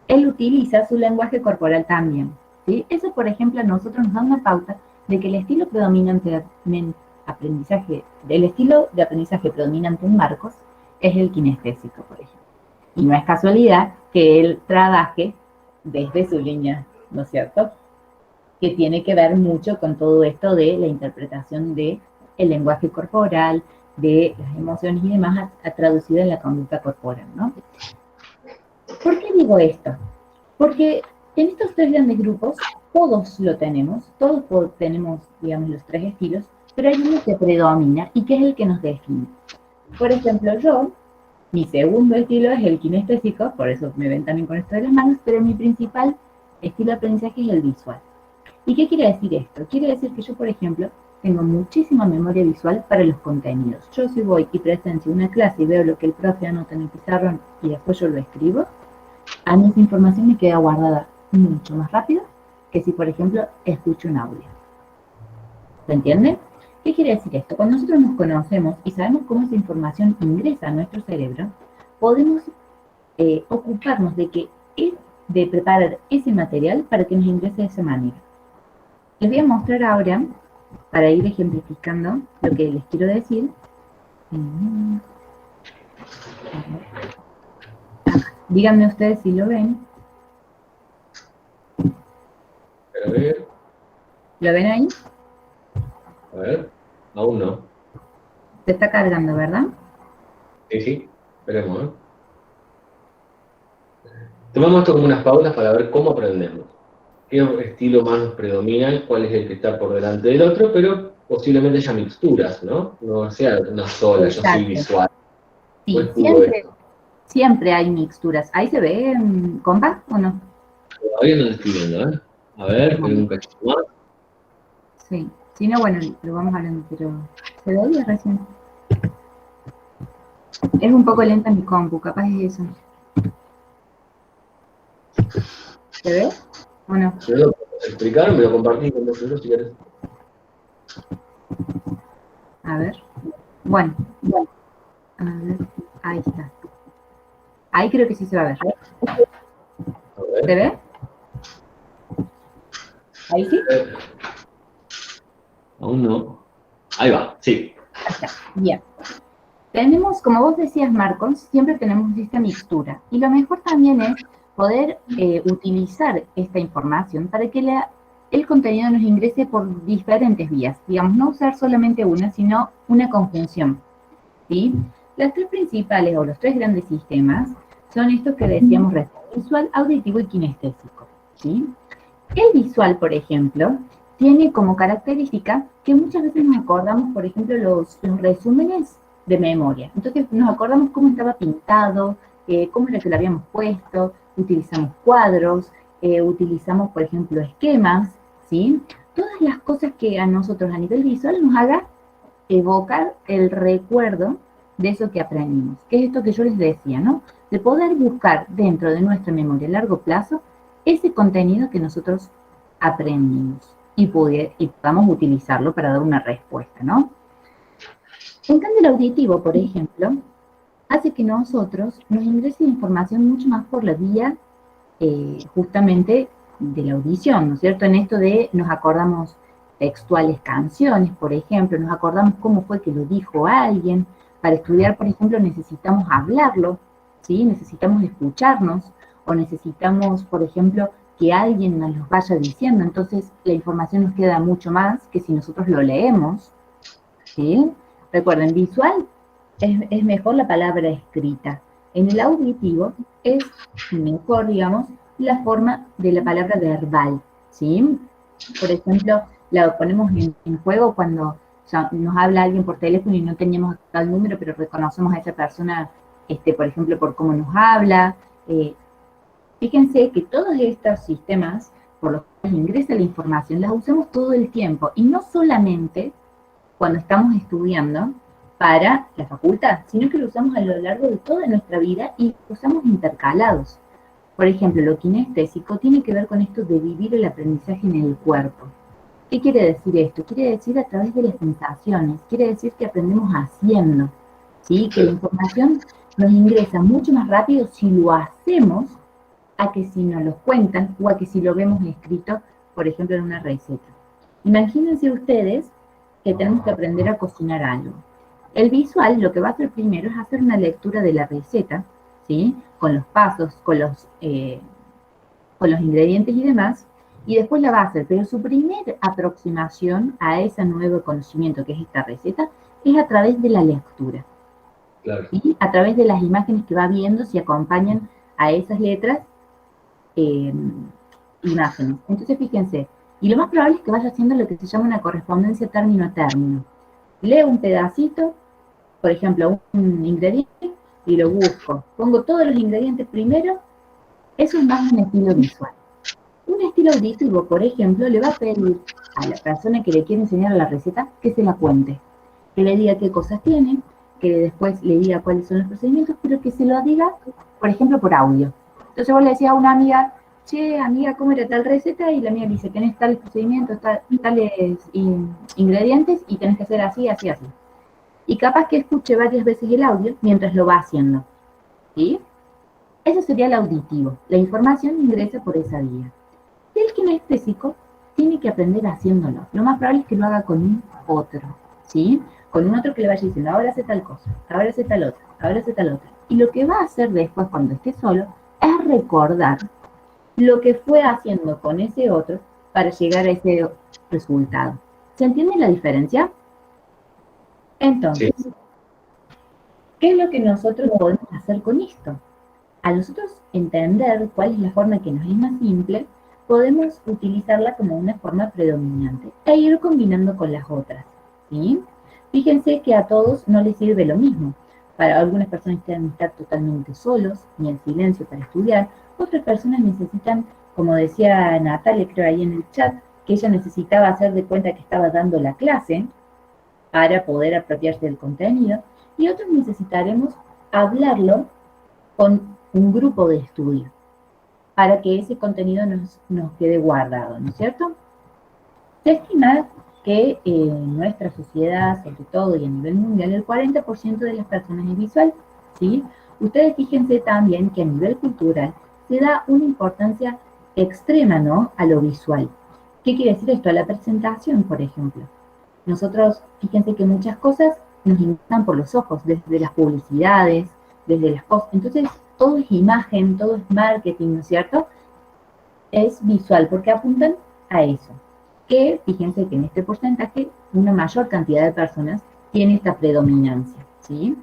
Él utiliza su lenguaje corporal también, ¿sí? Eso, por ejemplo, a nosotros nos da una pauta de que el estilo de aprendizaje predominante en Marcos es el kinestésico, por ejemplo. Y no es casualidad que él trabaje desde su línea, ¿no es cierto?, que tiene que ver mucho con todo esto de la interpretación del lenguaje corporal, de las emociones y demás, traducido en la conducta corporal, ¿no? ¿Por qué digo esto? Porque en estos 3 grandes grupos, todos lo tenemos, todos tenemos, digamos, los 3 estilos, pero hay uno que predomina y que es el que nos define. Por ejemplo, mi segundo estilo es el kinestésico, por eso me ven también con esto de las manos, pero mi principal estilo de aprendizaje es el visual. ¿Y qué quiere decir esto? Quiere decir que yo, por ejemplo, tengo muchísima memoria visual para los contenidos. Yo si voy y presencio una clase y veo lo que el profe anota en el pizarrón y después yo lo escribo, a mí esa información me queda guardada mucho más rápido que si, por ejemplo, escucho un audio. ¿Se entiende? ¿Qué quiere decir esto? Cuando nosotros nos conocemos y sabemos cómo esa información ingresa a nuestro cerebro, podemos ocuparnos de que de preparar ese material para que nos ingrese de esa manera. Les voy a mostrar ahora, para ir ejemplificando lo que les quiero decir. Díganme ustedes si lo ven. A ver, ¿Lo ven ahí? a ver, aún no. Se está cargando, ¿verdad? Sí, esperemos, ¿eh? Tomamos esto como unas pautas para ver cómo aprendemos. Qué estilo más nos predomina, cuál es el que está por delante del otro, pero posiblemente haya mixturas, ¿no? No sea una sola, yo soy Exacto. visual. Sí, O es puro esto. siempre hay mixturas. ¿Ahí se ve, compa, o no? Todavía no lo estoy viendo, ¿eh? A ver, esperen un cachito más. Sí. Si no, bueno, lo vamos hablando, pero se veía recién. Es un poco lenta mi compu, capaz es eso. ¿Se ve o no? Si no lo puedo explicar, me lo compartís con vosotros si querés. A ver. Bueno. A ver. Ahí está. Ahí creo que sí se va a ver. A ver. ¿Se ve? ¿Ahí sí? Aún no. Ahí va, sí. Ahí está. Bien. Tenemos, como vos decías, Marcos, siempre tenemos esta mixtura. Y lo mejor también es poder utilizar esta información para que el contenido nos ingrese por diferentes vías. Digamos, no usar solamente una, sino una conjunción. ¿Sí? Las tres principales o los tres grandes sistemas son estos que decíamos recién: visual, auditivo y kinestésico. ¿Sí? El visual, por ejemplo, tiene como característica que muchas veces nos acordamos, por ejemplo, los resúmenes de memoria. Entonces nos acordamos cómo estaba pintado, cómo era que lo habíamos puesto, utilizamos cuadros, utilizamos, por ejemplo, esquemas, ¿sí? Todas las cosas que a nosotros a nivel visual nos haga evocar el recuerdo de eso que aprendimos, que es esto que yo les decía, ¿no? De poder buscar dentro de nuestra memoria a largo plazo ese contenido que nosotros aprendimos y podamos utilizarlo para dar una respuesta, ¿no? En cambio, el auditivo, por ejemplo, hace que nosotros nos ingrese información mucho más por la vía justamente de la audición, ¿no es cierto? En esto de nos acordamos textuales canciones, por ejemplo, nos acordamos cómo fue que lo dijo alguien. Para estudiar, por ejemplo, necesitamos hablarlo, ¿sí? Necesitamos escucharnos, o necesitamos, por ejemplo, que alguien nos lo vaya diciendo. Entonces, la información nos queda mucho más que si nosotros lo leemos, ¿sí? Recuerden, visual es mejor la palabra escrita. En el auditivo es mejor, digamos, la forma de la palabra verbal, ¿sí? Por ejemplo, la ponemos en juego cuando nos habla alguien por teléfono y no teníamos tal número, pero reconocemos a esa persona, por ejemplo, por cómo nos habla. Fíjense que todos estos sistemas, por los cuales ingresa la información, las usamos todo el tiempo, y no solamente cuando estamos estudiando para la facultad, sino que lo usamos a lo largo de toda nuestra vida y lo usamos intercalados. Por ejemplo, lo kinestésico tiene que ver con esto de vivir el aprendizaje en el cuerpo. ¿Qué quiere decir esto? Quiere decir a través de las sensaciones, quiere decir que aprendemos haciendo, ¿sí? Que la información nos ingresa mucho más rápido si lo hacemos a que si nos lo cuentan o a que si lo vemos escrito, por ejemplo, en una receta. Imagínense ustedes que tenemos que aprender a cocinar algo. El visual lo que va a hacer primero es hacer una lectura de la receta, ¿sí? Con los pasos, con los ingredientes y demás, y después la va a hacer, pero su primera aproximación a ese nuevo conocimiento que es esta receta es a través de la lectura. Claro. ¿Sí? A través de las imágenes que va viendo, si acompañan a esas letras, imágenes. Entonces, fíjense, y lo más probable es que vaya haciendo lo que se llama una correspondencia término a término. Leo un pedacito, por ejemplo, un ingrediente, y lo busco. Pongo todos los ingredientes primero. Eso es más un estilo visual. Un estilo auditivo, por ejemplo, le va a pedir a la persona que le quiere enseñar la receta que se la cuente, que le diga qué cosas tiene, que después le diga cuáles son los procedimientos, pero que se lo diga, por ejemplo, por audio. Entonces vos le decías a una amiga, che, amiga, ¿cómo era tal receta? Y la amiga dice, tenés tales procedimientos, tales ingredientes, y tenés que hacer así, así, así. Y capaz que escuche varias veces el audio mientras lo va haciendo, ¿sí? Eso sería el auditivo. La información ingresa por esa vía. Y el kinestésico tiene que aprender haciéndolo. Lo más probable es que lo haga con un otro, ¿sí? Con un otro que le vaya diciendo, ahora hace tal cosa, ahora hace tal otra, ahora hace tal otra. Y lo que va a hacer después, cuando esté solo, es recordar lo que fue haciendo con ese otro para llegar a ese resultado. ¿Se entiende la diferencia? Entonces, Sí. ¿qué es lo que nosotros podemos hacer con esto? A nosotros entender cuál es la forma que nos es más simple, podemos utilizarla como una forma predominante e ir combinando con las otras, ¿sí? Fíjense que a todos no les sirve lo mismo. Para algunas personas quieren estar totalmente solos y en silencio para estudiar, otras personas necesitan, como decía Natalia, creo ahí en el chat, que ella necesitaba hacer de cuenta que estaba dando la clase para poder apropiarse del contenido, y otros necesitaremos hablarlo con un grupo de estudio para que ese contenido nos quede guardado, ¿no es cierto? Se estima que en nuestra sociedad, sobre todo y a nivel mundial, el 40% de las personas es visual, ¿sí? Ustedes fíjense también que a nivel cultural se da una importancia extrema, ¿no?, a lo visual. ¿Qué quiere decir esto? A la presentación, por ejemplo. Nosotros, fíjense que muchas cosas nos ingresan por los ojos, desde las publicidades, desde las cosas. Entonces, todo es imagen, todo es marketing, ¿no es cierto? Es visual, porque apuntan a eso. Que, fíjense que en este porcentaje, una mayor cantidad de personas tiene esta predominancia, ¿sí?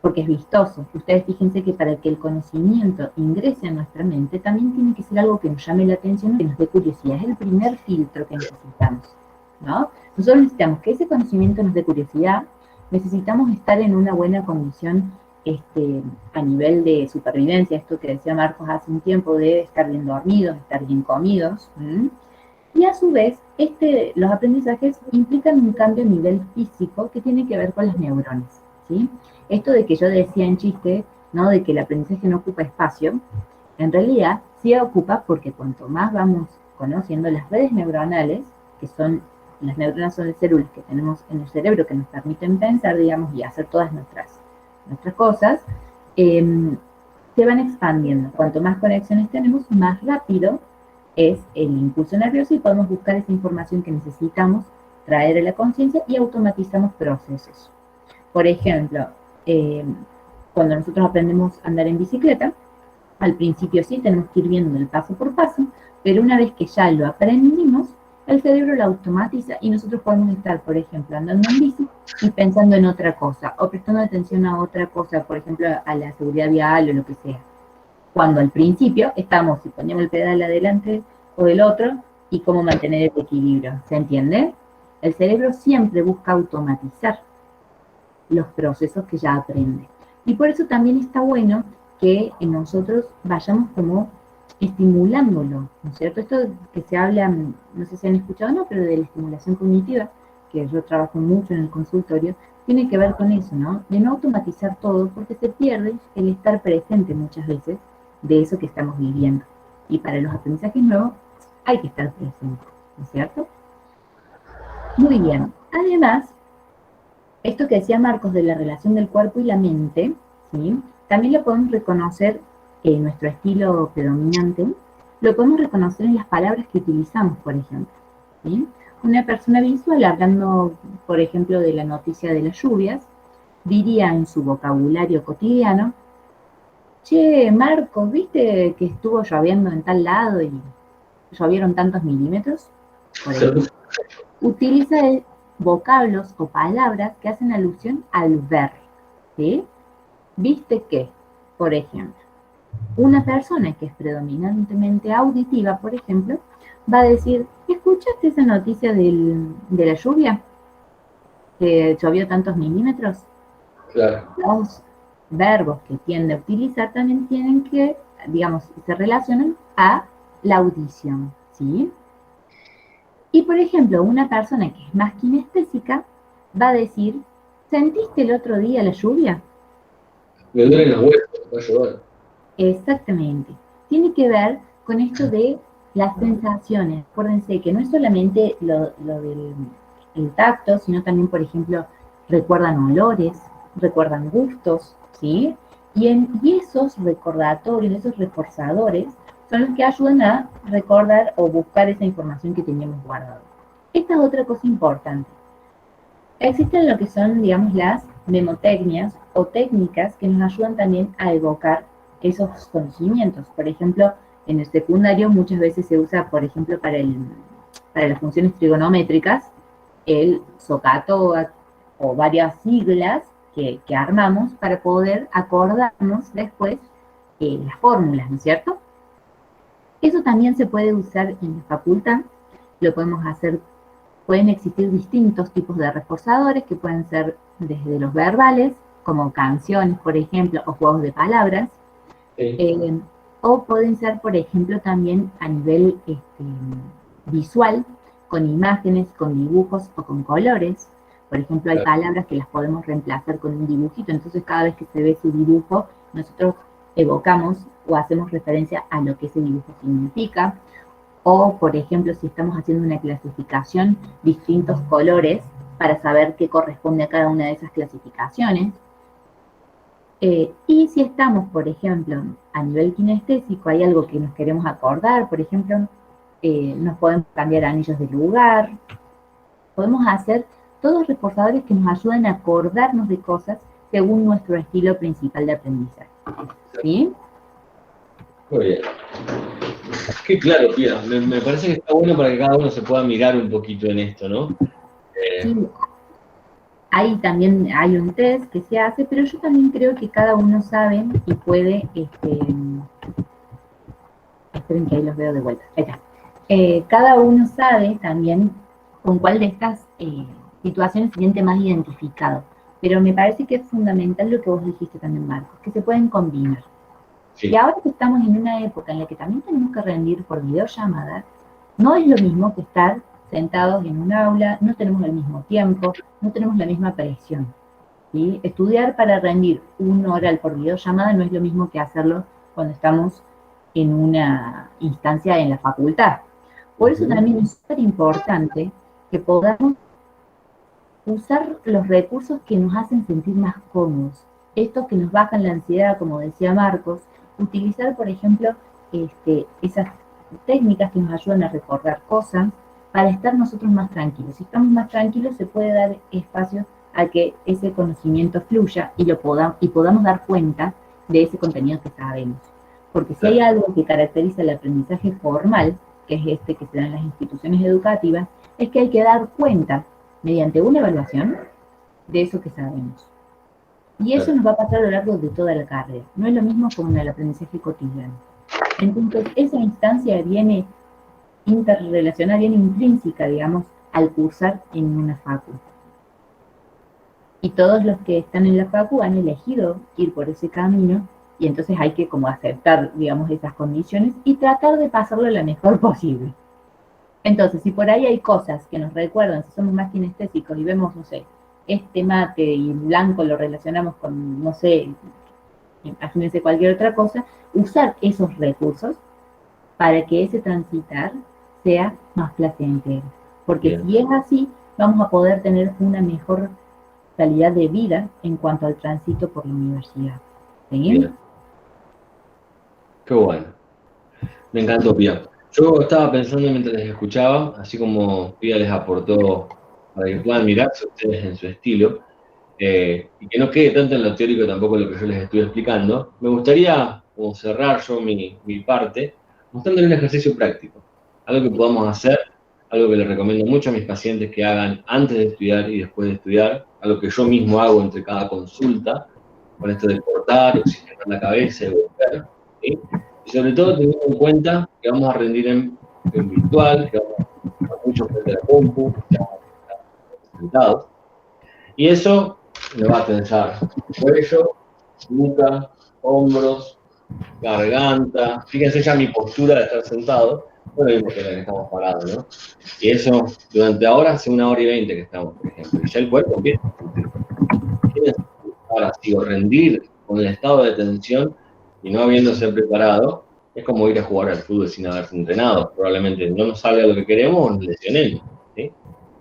Porque es vistoso. Ustedes fíjense que para que el conocimiento ingrese a nuestra mente, también tiene que ser algo que nos llame la atención, que nos dé curiosidad. Es el primer filtro que necesitamos, ¿no? Nosotros necesitamos que ese conocimiento nos dé curiosidad, necesitamos estar en una buena condición a nivel de supervivencia, esto que decía Marcos hace un tiempo, de estar bien dormidos, estar bien comidos, y a su vez, los aprendizajes implican un cambio a nivel físico que tiene que ver con las neuronas, ¿sí? Esto de que yo decía en chiste, ¿no?, de que el aprendizaje no ocupa espacio, en realidad sí ocupa, porque cuanto más vamos conociendo las redes neuronales, que son, las neuronas son las células que tenemos en el cerebro que nos permiten pensar, digamos, y hacer todas nuestras cosas, se van expandiendo. Cuanto más conexiones tenemos, más rápido es el impulso nervioso y podemos buscar esa información que necesitamos, traer a la conciencia y automatizamos procesos. Por ejemplo, cuando nosotros aprendemos a andar en bicicleta, al principio sí tenemos que ir viendo el paso por paso, pero una vez que ya lo aprendimos, el cerebro lo automatiza y nosotros podemos estar, por ejemplo, andando en bici y pensando en otra cosa, o prestando atención a otra cosa, por ejemplo, a la seguridad vial o lo que sea. Cuando al principio estamos, si ponemos el pedal adelante o el otro, y cómo mantener el equilibrio, ¿se entiende? El cerebro siempre busca automatizar los procesos que ya aprende. Y por eso también está bueno que nosotros vayamos como estimulándolo, ¿no es cierto? Esto que se habla, no sé si han escuchado o no, pero de la estimulación cognitiva, que yo trabajo mucho en el consultorio, tiene que ver con eso, ¿no? De no automatizar todo, porque se pierde el estar presente muchas veces de eso que estamos viviendo. Y para los aprendizajes nuevos hay que estar presente, ¿no es cierto? Muy bien. Además, esto que decía Marcos de la relación del cuerpo y la mente, ¿sí?, también lo podemos reconocer en nuestro estilo predominante, lo podemos reconocer en las palabras que utilizamos, por ejemplo, ¿sí? Una persona visual, hablando, por ejemplo, de la noticia de las lluvias, diría en su vocabulario cotidiano: che, Marcos, ¿viste que estuvo lloviendo en tal lado y llovieron tantos milímetros? Por ejemplo, utiliza vocablos o palabras que hacen alusión al ver, ¿sí? ¿Viste que? Por ejemplo, una persona que es predominantemente auditiva, por ejemplo, va a decir: ¿escuchaste esa noticia de la lluvia? ¿Que llovió tantos milímetros? Claro. Los verbos que tiende a utilizar también tienen que, digamos, se relacionan a la audición, ¿sí? Y, por ejemplo, una persona que es más kinestésica va a decir: ¿sentiste el otro día la lluvia? Me duelen los huesos, va a llover. Exactamente. Tiene que ver con esto de las sensaciones. Acuérdense que no es solamente lo del el tacto, sino también, por ejemplo, recuerdan olores, recuerdan gustos, ¿sí? Y esos recordatorios, esos reforzadores, son los que ayudan a recordar o buscar esa información que teníamos guardada. Esta es otra cosa importante. Existen lo que son, digamos, las memotecnias o técnicas que nos ayudan también a evocar esos conocimientos. Por ejemplo, en el secundario muchas veces se usa, por ejemplo, para las funciones trigonométricas, el SOHCAHTOA o varias siglas que armamos para poder acordarnos después las fórmulas, ¿no es cierto? Eso también se puede usar en la facultad, lo podemos hacer, pueden existir distintos tipos de reforzadores que pueden ser desde los verbales, como canciones, por ejemplo, o juegos de palabras, o pueden ser, por ejemplo, también a nivel visual, con imágenes, con dibujos o con colores. Por ejemplo, hay palabras que las podemos reemplazar con un dibujito, entonces cada vez que se ve su dibujo, nosotros evocamos o hacemos referencia a lo que ese dibujo significa. O, por ejemplo, si estamos haciendo una clasificación, distintos colores para saber qué corresponde a cada una de esas clasificaciones. Y si estamos, por ejemplo, a nivel kinestésico, hay algo que nos queremos acordar, por ejemplo, nos podemos cambiar anillos de lugar, podemos hacer todos reforzadores que nos ayuden a acordarnos de cosas según nuestro estilo principal de aprendizaje. ¿Sí? Muy bien. Qué claro, Pía. Me parece que está bueno para que cada uno se pueda mirar un poquito en esto, ¿no? Sí. Ahí también hay un test que se hace, pero yo también creo que cada uno sabe y puede, esperen que ahí los veo de vuelta, ahí está. Cada uno sabe también con cuál de estas situaciones se siente más identificado, pero me parece que es fundamental lo que vos dijiste también, Marcos, que se pueden combinar. Sí. Y ahora que estamos en una época en la que también tenemos que rendir por videollamada, no es lo mismo que estar sentados en un aula, no tenemos el mismo tiempo, no tenemos la misma presión. ¿Sí? Estudiar para rendir un oral por videollamada no es lo mismo que hacerlo cuando estamos en una instancia en la facultad. Por eso también es súper importante que podamos usar los recursos que nos hacen sentir más cómodos, estos que nos bajan la ansiedad, como decía Marcos, utilizar, por ejemplo, esas técnicas que nos ayudan a recordar cosas para estar nosotros más tranquilos. Si estamos más tranquilos, se puede dar espacio a que ese conocimiento fluya y podamos dar cuenta de ese contenido que sabemos. Porque si hay algo que caracteriza el aprendizaje formal, que es que se da en las instituciones educativas, es que hay que dar cuenta, mediante una evaluación, de eso que sabemos. Y eso nos va a pasar a lo largo de toda la carrera. No es lo mismo como en el aprendizaje cotidiano. Entonces, esa instancia viene interrelacionada, viene intrínseca, digamos, al cursar en una facu. Y todos los que están en la facu han elegido ir por ese camino, y entonces hay que como aceptar, digamos, esas condiciones y tratar de pasarlo lo mejor posible. Entonces, si por ahí hay cosas que nos recuerdan, si somos más kinestésicos y vemos, no sé, este mate y blanco lo relacionamos con, no sé, imagínense cualquier otra cosa, usar esos recursos para que ese transitar sea más placentero. Porque si es así, vamos a poder tener una mejor calidad de vida en cuanto al tránsito por la universidad. ¿Sí? Qué bueno. Me encantó, Pía. Yo estaba pensando mientras les escuchaba, así como Pía les aportó para que puedan mirarse ustedes en su estilo, y que no quede tanto en lo teórico tampoco lo que yo les estoy explicando, me gustaría como cerrar yo mi parte mostrándoles un ejercicio práctico, algo que podamos hacer, algo que les recomiendo mucho a mis pacientes que hagan antes de estudiar y después de estudiar, algo que yo mismo hago entre cada consulta, con esto de cortar, oxigenar la cabeza y volver, ¿sí? Y sobre todo teniendo en cuenta que vamos a rendir en virtual, que vamos a estar mucho frente a la compu, que vamos a estar sentados. Y eso me va a tensar cuello, nuca, hombros, garganta. Fíjense ya mi postura de estar sentado, no es lo mismo que la que estamos parados, ¿no? Y eso durante ahora hace 1 hora y 20 que estamos, por ejemplo. Y ya el cuerpo empieza a sentir. Ahora, si rendir con el estado de tensión y no habiéndose preparado, es como ir a jugar al fútbol sin haberse entrenado. Probablemente no nos salga lo que queremos o nos lesionemos, ¿sí?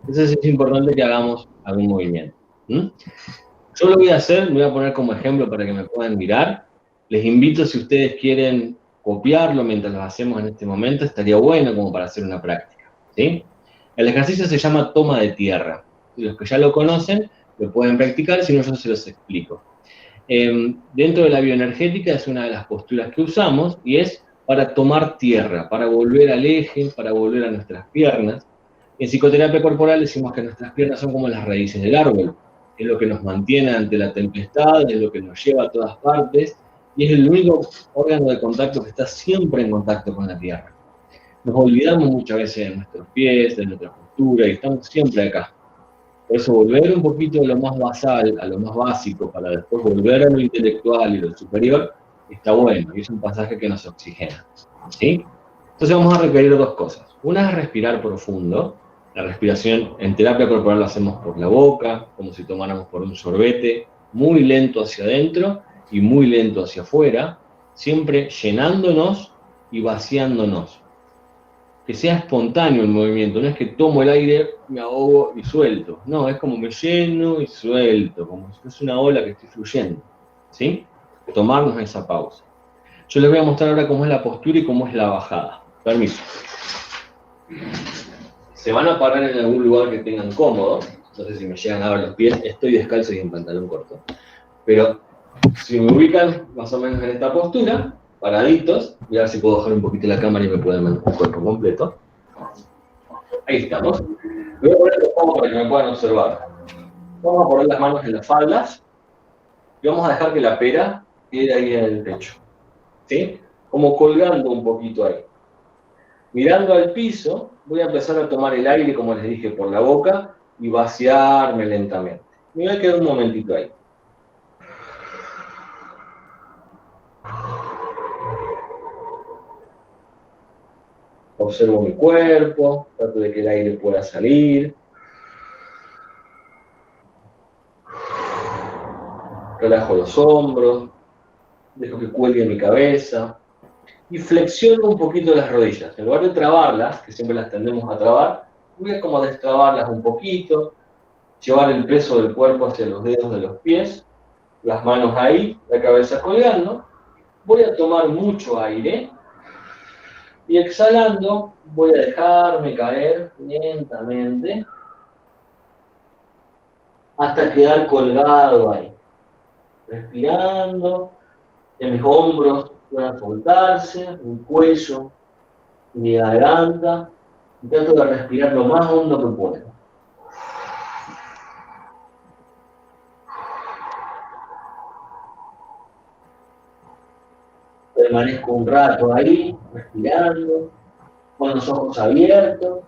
Entonces es importante que hagamos algún movimiento. Yo lo voy a hacer, me voy a poner como ejemplo para que me puedan mirar. Les invito, si ustedes quieren copiarlo mientras lo hacemos en este momento, estaría bueno como para hacer una práctica, ¿sí? El ejercicio se llama toma de tierra. Los que ya lo conocen lo pueden practicar, si no yo se los explico. Dentro de la bioenergética es una de las posturas que usamos y es para tomar tierra, para volver al eje, para volver a nuestras piernas. En psicoterapia corporal decimos que nuestras piernas son como las raíces del árbol, es lo que nos mantiene ante la tempestad, es lo que nos lleva a todas partes y es el único órgano de contacto que está siempre en contacto con la tierra. Nos olvidamos muchas veces de nuestros pies, de nuestra postura y estamos siempre acá. Por eso volver un poquito de lo más basal a lo más básico para después volver a lo intelectual y lo superior está bueno y es un pasaje que nos oxigena, ¿sí? Entonces vamos a requerir dos cosas. Una es respirar profundo. La respiración en terapia corporal la hacemos por la boca, como si tomáramos por un sorbete, muy lento hacia adentro y muy lento hacia afuera, siempre llenándonos y vaciándonos. Que sea espontáneo el movimiento, no es que tomo el aire, me ahogo y suelto. No, es como me lleno y suelto, como si fuese una ola que estoy fluyendo, ¿sí? Tomarnos esa pausa. Yo les voy a mostrar ahora cómo es la postura y cómo es la bajada. Permiso. Se van a parar en algún lugar que tengan cómodo. No sé si me llegan a ver los pies. Estoy descalzo y en pantalón corto. Pero si me ubican más o menos en esta postura, paraditos, voy a ver si puedo bajar un poquito la cámara y me pueden ver el cuerpo completo. Ahí estamos. Voy a poner los ojos para que me puedan observar. Vamos a poner las manos en las faldas y vamos a dejar que la pera quede ahí en el pecho, ¿sí? Como colgando un poquito ahí. Mirando al piso, voy a empezar a tomar el aire, como les dije, por la boca y vaciarme lentamente. Me voy a quedar un momentito ahí. Observo mi cuerpo, trato de que el aire pueda salir. Relajo los hombros, dejo que cuelgue mi cabeza y flexiono un poquito las rodillas. En lugar de trabarlas, que siempre las tendemos a trabar, voy a como destrabarlas un poquito, llevar el peso del cuerpo hacia los dedos de los pies, las manos ahí, la cabeza colgando. Voy a tomar mucho aire y exhalando voy a dejarme caer lentamente hasta quedar colgado ahí. Respirando, que mis hombros puedan soltarse, mi cuello, mi garganta, y trato de respirar lo más hondo que pueda. Permanezco un rato ahí, respirando, con los ojos abiertos.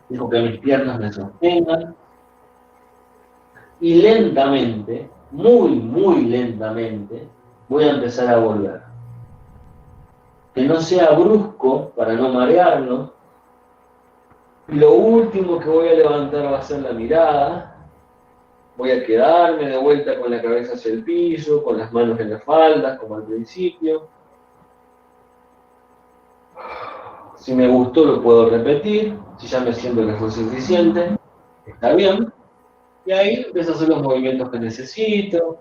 Dejo que mis piernas me sostengan. Y lentamente, muy lentamente, voy a empezar a volver. Que no sea brusco para no marearnos. Y lo último que voy a levantar va a ser la mirada. Voy a quedarme de vuelta con la cabeza hacia el piso, con las manos en las faldas, como al principio. Si me gustó lo puedo repetir, si ya me siento que fue suficiente, está bien. Y ahí empiezo a hacer los movimientos que necesito,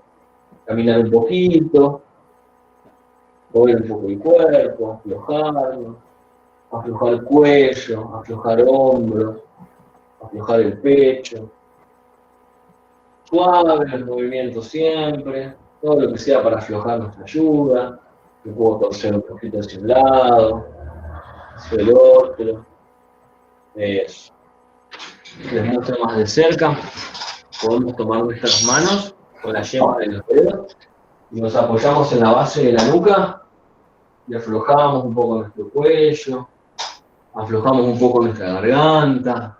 caminar un poquito, mover un poco el cuerpo, aflojarlo, aflojar el cuello, aflojar hombros, aflojar el pecho. Suave el movimiento siempre, todo lo que sea para aflojar nos ayuda. Me puedo torcer un poquito hacia un lado, hacia el otro. Eso. Les muestro más de cerca. Podemos tomar nuestras manos con la yema de los dedos y nos apoyamos en la base de la nuca y aflojamos un poco nuestro cuello, aflojamos un poco nuestra garganta,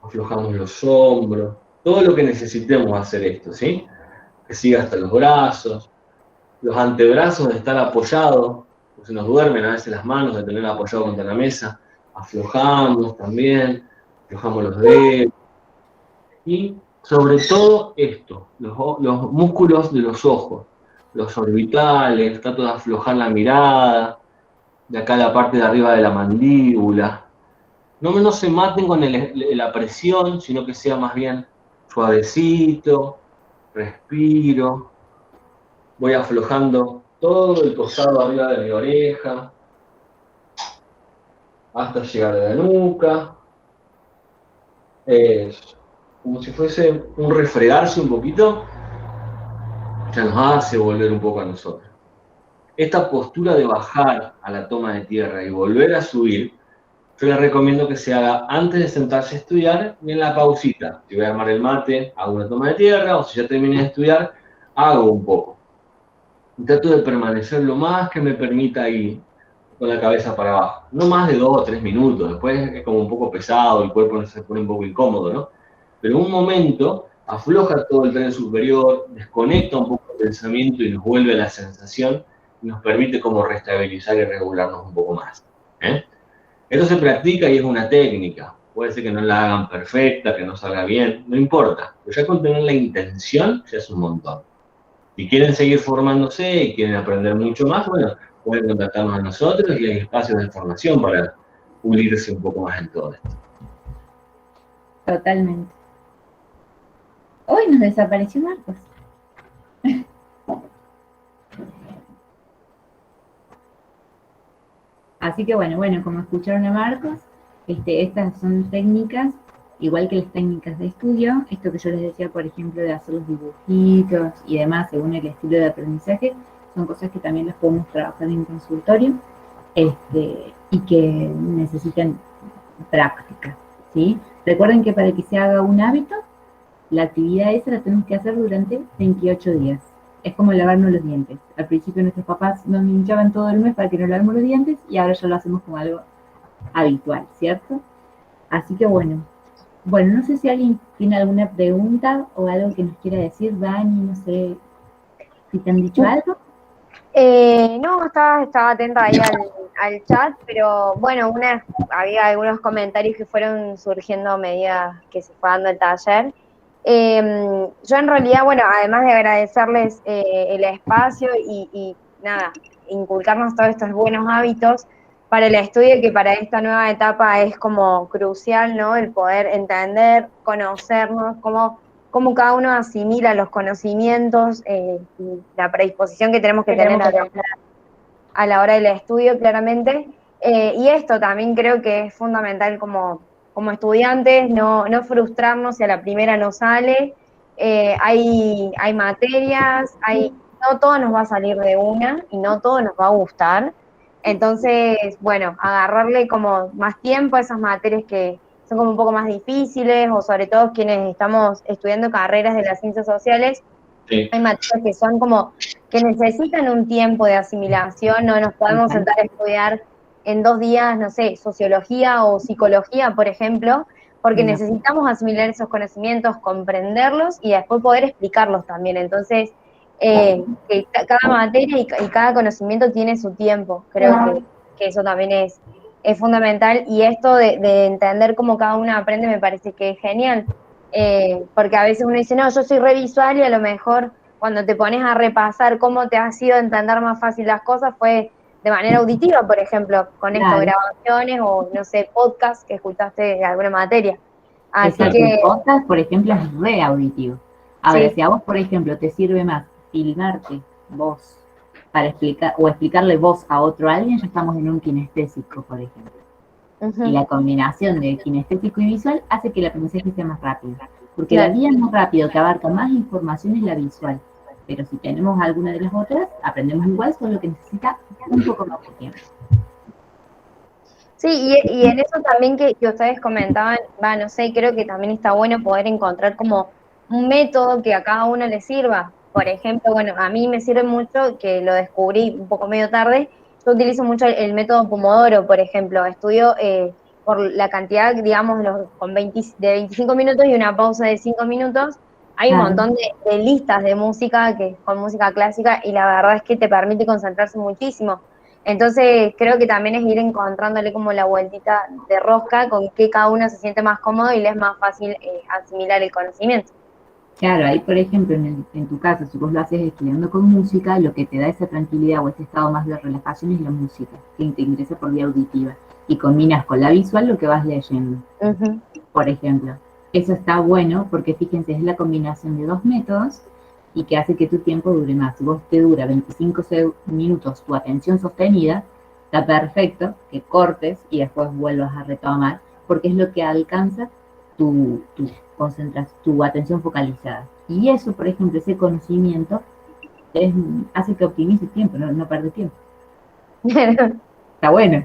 aflojamos los hombros, todo lo que necesitemos hacer esto, ¿sí? Que siga hasta los brazos, los antebrazos de estar apoyados, porque se nos duermen a veces las manos de tener apoyado contra la mesa, aflojamos también, aflojamos los dedos. Y sobre todo esto, los músculos de los ojos, los orbitales, trato de aflojar la mirada, de acá a la parte de arriba de la mandíbula. No se maten con la presión, sino que sea más bien suavecito, respiro, voy aflojando todo el costado arriba de mi oreja, hasta llegar a la nuca. Como si fuese un refregarse un poquito, ya nos hace volver un poco a nosotros. Esta postura de bajar a la toma de tierra y volver a subir, yo les recomiendo que se haga antes de sentarse a estudiar y en la pausita. Si voy a armar el mate, hago una toma de tierra, o si ya terminé de estudiar, hago un poco. Y trato de permanecer lo más que me permita ahí, con la cabeza para abajo. No más de 2 o 3 minutos, después es como un poco pesado, el cuerpo se pone un poco incómodo, ¿no? Pero en un momento afloja todo el tren superior, desconecta un poco el pensamiento y nos vuelve a la sensación y nos permite como restabilizar y regularnos un poco más. Esto se practica y es una técnica. Puede ser que no la hagan perfecta, que no salga bien, no importa. Pero ya con tener la intención ya es un montón. Si quieren seguir formándose y quieren aprender mucho más, bueno, pueden contactarnos a nosotros y hay espacios de formación para pulirse un poco más en todo esto. Totalmente. Hoy nos desapareció Marcos. Así que bueno, como escucharon a Marcos, estas son técnicas, igual que las técnicas de estudio, esto que yo les decía, por ejemplo, de hacer los dibujitos y demás, según el estilo de aprendizaje, son cosas que también las podemos trabajar en consultorio, y que necesitan práctica, ¿sí? Recuerden que para que se haga un hábito, la actividad esa la tenemos que hacer durante 28 días. Es como lavarnos los dientes. Al principio nuestros papás nos hinchaban todo el mes para que nos lavemos los dientes y ahora ya lo hacemos como algo habitual, ¿cierto? Así que bueno, no sé si alguien tiene alguna pregunta o algo que nos quiera decir, Dani, no sé si te han dicho algo. No, estaba atenta ahí al chat, pero bueno, había algunos comentarios que fueron surgiendo a medida que se fue dando el taller. Yo en realidad, bueno, además de agradecerles el espacio y nada, inculcarnos todos estos buenos hábitos para el estudio, que para esta nueva etapa es como crucial, ¿no? El poder entender, conocernos, cómo cada uno asimila los conocimientos y la predisposición que tenemos que tener a la hora del estudio, claramente. Y esto también creo que es fundamental como estudiantes, no frustrarnos si a la primera no sale. Hay materias, no todo nos va a salir de una y no todo nos va a gustar. Entonces, bueno, agarrarle como más tiempo a esas materias que son como un poco más difíciles, o sobre todo quienes estamos estudiando carreras de las ciencias sociales. Sí. Hay materias que son como que necesitan un tiempo de asimilación, no nos podemos sentar a estudiar en 2 días, no sé, sociología o psicología, por ejemplo, porque necesitamos asimilar esos conocimientos, comprenderlos y después poder explicarlos también. Entonces, que cada materia y cada conocimiento tiene su tiempo. Creo que eso también es fundamental, y esto de entender cómo cada uno aprende me parece que es genial, porque a veces uno dice, no, yo soy re visual, y a lo mejor cuando te pones a repasar cómo te ha sido entender más fácil las cosas fue de manera auditiva, por ejemplo, con esto, grabaciones o, no sé, podcast que escuchaste de alguna materia. Así que... El podcast, por ejemplo, es re auditivo. Ahora, si a vos, por ejemplo, te sirve más filmarte vos para explicarle vos a otro alguien, ya estamos en un kinestésico, por ejemplo. Y la combinación de kinestésico y visual hace que el aprendizaje sea más rápido. Porque la vía más rápido, que abarca más información, es la visual. Pero si tenemos alguna de las otras, aprendemos igual, solo que necesita un poco más de tiempo. Sí, y en eso también que ustedes comentaban, no sé, creo que también está bueno poder encontrar como un método que a cada uno le sirva. Por ejemplo, bueno, a mí me sirve mucho, que lo descubrí un poco medio tarde, yo utilizo mucho el método Pomodoro, por ejemplo, estudio por la cantidad, digamos, de 25 minutos y una pausa de 5 minutos. Hay un montón de listas de música, que con música clásica, y la verdad es que te permite concentrarse muchísimo. Entonces, creo que también es ir encontrándole como la vueltita de rosca con que cada uno se siente más cómodo y le es más fácil asimilar el conocimiento. Claro, ahí por ejemplo, en tu caso, si vos lo haces estudiando con música, lo que te da esa tranquilidad o ese estado más de relajación es la música, que te ingresa por vía auditiva. Y combinas con la visual lo que vas leyendo, por ejemplo. Eso está bueno porque fíjense, es la combinación de dos métodos y que hace que tu tiempo dure más. Si vos te dura 25 minutos tu atención sostenida, está perfecto que cortes y después vuelvas a retomar, porque es lo que alcanza tu concentración, tu atención focalizada. Y eso, por ejemplo, ese conocimiento hace que optimice tiempo, no pierde tiempo. Está bueno.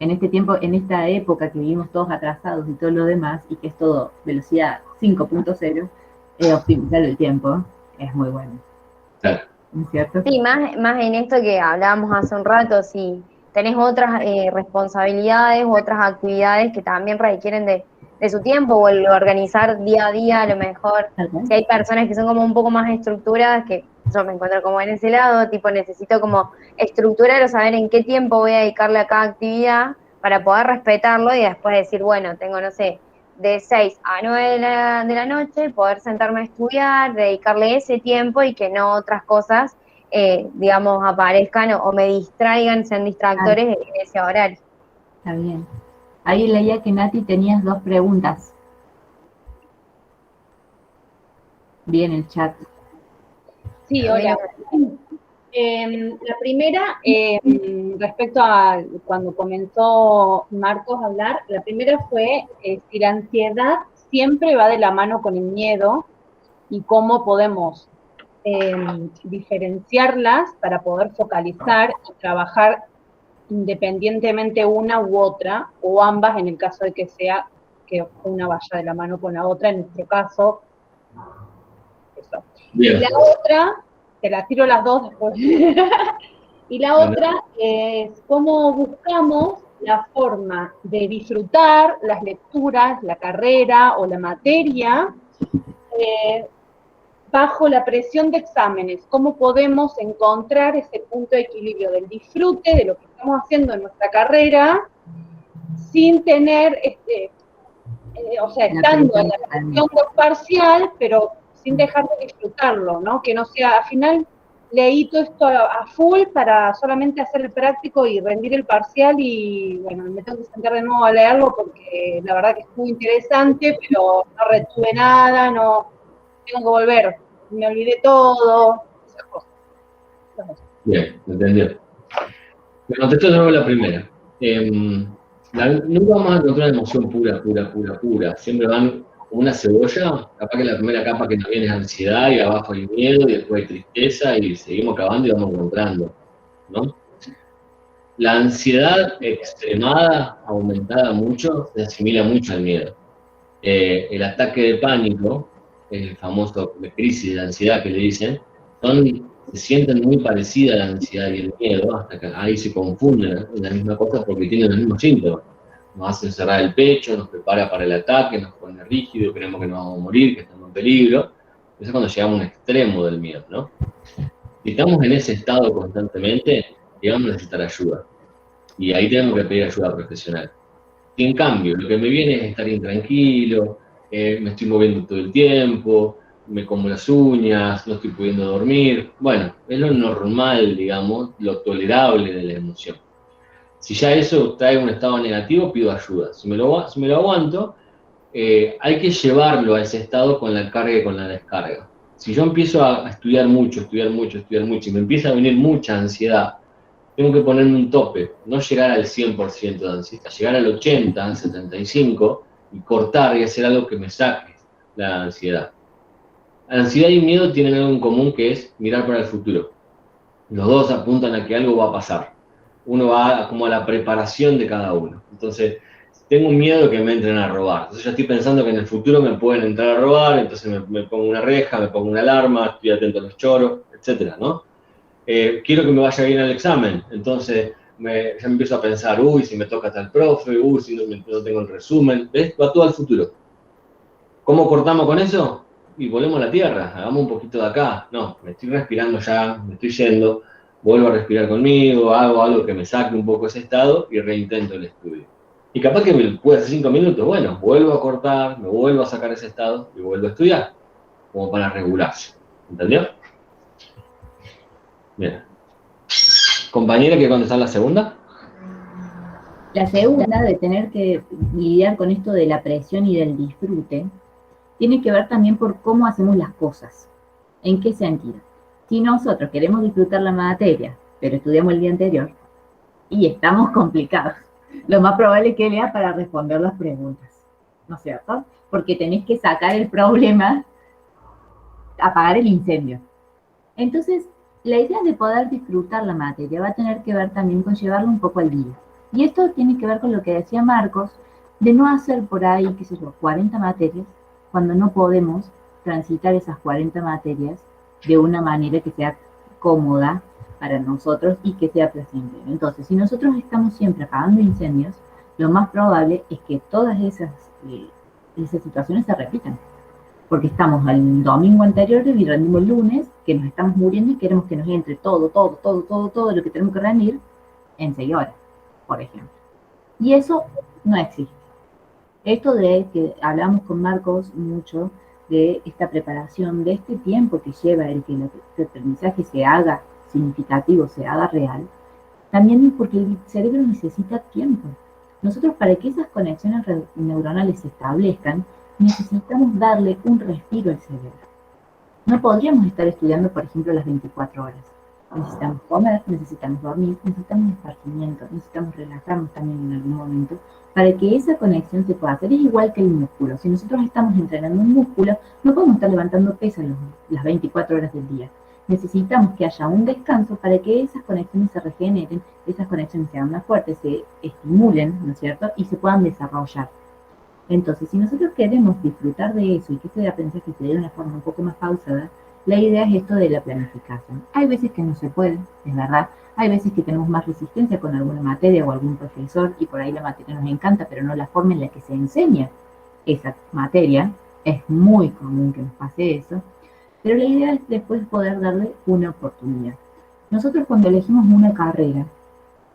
En este tiempo, en esta época que vivimos todos atrasados y todo lo demás, y que es todo velocidad 5.0, optimizar el tiempo es muy bueno. Claro. ¿Cierto? Sí, más en esto que hablábamos hace un rato, si tenés otras responsabilidades u otras actividades que también requieren de su tiempo, o el organizar día a día, a lo mejor, si hay personas que son como un poco más estructuradas, que yo me encuentro como en ese lado, tipo necesito como estructurar o saber en qué tiempo voy a dedicarle a cada actividad para poder respetarlo y después decir, bueno, tengo, no sé, de 6 a 9 de la noche, poder sentarme a estudiar, dedicarle ese tiempo y que no otras cosas, digamos, aparezcan o me distraigan, sean distractores en ese horario. Está bien. Ahí leía que Nati tenías 2 preguntas. Vi en el chat. Sí, hola. La primera, respecto a cuando comenzó Marcos a hablar, la primera fue si la ansiedad siempre va de la mano con el miedo y cómo podemos diferenciarlas para poder focalizar y trabajar independientemente una u otra, o ambas en el caso de que sea que una vaya de la mano con la otra, en nuestro caso, eso. Bien. Y la otra, te las tiro las dos después. Y la otra es cómo buscamos la forma de disfrutar las lecturas, la carrera o la materia bajo la presión de exámenes. Cómo podemos encontrar ese punto de equilibrio del disfrute de lo que estamos haciendo en nuestra carrera sin tener, o sea, estando en la presión parcial, pero sin dejar de disfrutarlo, ¿no? Que no sea, al final leí todo esto a full para solamente hacer el práctico y rendir el parcial y, bueno, me tengo que sentar de nuevo a leerlo porque la verdad que es muy interesante, pero no retuve nada, no, tengo que volver, me olvidé todo, esas cosas. Bien, entendido. Me contesto de nuevo la primera. Nunca vamos a encontrar una emoción pura. Siempre van como una cebolla, capaz que la primera capa que nos viene es ansiedad y abajo hay miedo y después hay tristeza y seguimos cavando y vamos encontrando, ¿no? La ansiedad extremada, aumentada mucho, se asimila mucho al miedo. El ataque de pánico, el famoso crisis de ansiedad que le dicen, se sienten muy parecidas a la ansiedad y el miedo, hasta que ahí se confunden en la misma cosa porque tienen los mismos síntomas. Nos hacen cerrar el pecho, nos prepara para el ataque, nos pone rígido, creemos que nos vamos a morir, que estamos en peligro. Eso es cuando llegamos a un extremo del miedo, ¿no? Si estamos en ese estado constantemente, vamos a necesitar ayuda. Y ahí tenemos que pedir ayuda profesional. Y en cambio, lo que me viene es estar intranquilo, me estoy moviendo todo el tiempo, me como las uñas, no estoy pudiendo dormir. Bueno, es lo normal, digamos, lo tolerable de la emoción. Si ya eso trae un estado negativo, pido ayuda. Si me lo aguanto, hay que llevarlo a ese estado con la carga y con la descarga. Si yo empiezo a estudiar mucho, y me empieza a venir mucha ansiedad, tengo que ponerme un tope, no llegar al 100% de ansiedad, llegar al 80, al 75 y cortar y hacer algo que me saque la ansiedad. La ansiedad y miedo tienen algo en común que es mirar para el futuro. Los dos apuntan a que algo va a pasar. Uno va como a la preparación de cada uno. Entonces, tengo miedo de que me entren a robar. Entonces yo estoy pensando que en el futuro me pueden entrar a robar, entonces me pongo una reja, me pongo una alarma, estoy atento a los choros, etcétera, ¿no? Quiero que me vaya bien al examen, entonces ya me empiezo a pensar, uy, si me toca tal profe, uy, si no tengo el resumen, ¿ves? Va todo al futuro. ¿Cómo cortamos con eso? Y volvemos a la tierra, hagamos un poquito de acá. No, me estoy respirando ya, me estoy yendo, vuelvo a respirar conmigo, hago algo que me saque un poco ese estado y reintento el estudio. Y capaz que puede hacer 5 minutos, bueno, vuelvo a cortar, me vuelvo a sacar ese estado y vuelvo a estudiar, como para regularse. ¿Entendió? Bien. Compañera, ¿qué contestar la segunda? La segunda, de tener que lidiar con esto de la presión y del disfrute, tiene que ver también por cómo hacemos las cosas. ¿En qué sentido? Si nosotros queremos disfrutar la materia, pero estudiamos el día anterior, y estamos complicados, lo más probable es que lea para responder las preguntas, ¿no es cierto? Porque tenés que sacar el problema, apagar el incendio. Entonces, la idea de poder disfrutar la materia va a tener que ver también con llevarlo un poco al día. Y esto tiene que ver con lo que decía Marcos, de no hacer por ahí, qué sé yo, 40 materias, cuando no podemos transitar esas 40 materias de una manera que sea cómoda para nosotros y que sea placentera. Entonces, si nosotros estamos siempre apagando incendios, lo más probable es que todas esas situaciones se repitan. Porque estamos al domingo anterior y rendimos el lunes, que nos estamos muriendo y queremos que nos entre todo lo que tenemos que rendir en 6 horas, por ejemplo. Y eso no existe. Esto de que hablamos con Marcos mucho de esta preparación, de este tiempo que lleva el que el aprendizaje se haga significativo, se haga real, también es porque el cerebro necesita tiempo. Nosotros, para que esas conexiones neuronales se establezcan, necesitamos darle un respiro al cerebro. No podríamos estar estudiando, por ejemplo, las 24 horas. Necesitamos comer, necesitamos dormir, necesitamos esparcimiento, necesitamos relajarnos también en algún momento para que esa conexión se pueda hacer. Es igual que el músculo. Si nosotros estamos entrenando un músculo, no podemos estar levantando pesas las 24 horas del día. Necesitamos que haya un descanso para que esas conexiones se regeneren, esas conexiones sean más fuertes, se estimulen, ¿no es cierto?, y se puedan desarrollar. Entonces, si nosotros queremos disfrutar de eso y que ese aprendizaje se dé de una forma un poco más pausada, la idea es esto de la planificación. Hay veces que no se puede, es verdad. Hay veces que tenemos más resistencia con alguna materia o algún profesor y por ahí la materia nos encanta, pero no la forma en la que se enseña esa materia. Es muy común que nos pase eso. Pero la idea es después poder darle una oportunidad. Nosotros cuando elegimos una carrera,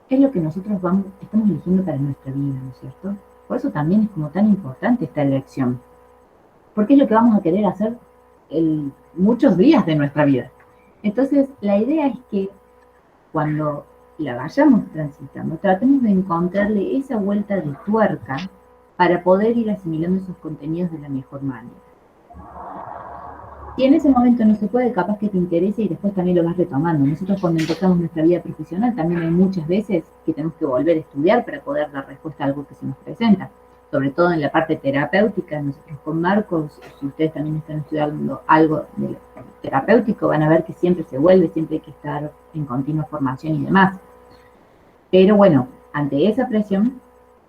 es lo que nosotros estamos eligiendo para nuestra vida, ¿no es cierto? Por eso también es como tan importante esta elección. Porque es lo que vamos a querer hacer muchos días de nuestra vida. Entonces, la idea es que cuando la vayamos transitando, tratemos de encontrarle esa vuelta de tuerca para poder ir asimilando esos contenidos de la mejor manera. Si en ese momento no se puede, capaz que te interese y después también lo vas retomando. Nosotros cuando empezamos nuestra vida profesional también hay muchas veces que tenemos que volver a estudiar para poder dar respuesta a algo que se nos presenta. Sobre todo en la parte terapéutica, nosotros con Marcos, si ustedes también están estudiando algo de terapéutico, van a ver que siempre se vuelve, siempre hay que estar en continua formación y demás. Pero bueno, ante esa presión,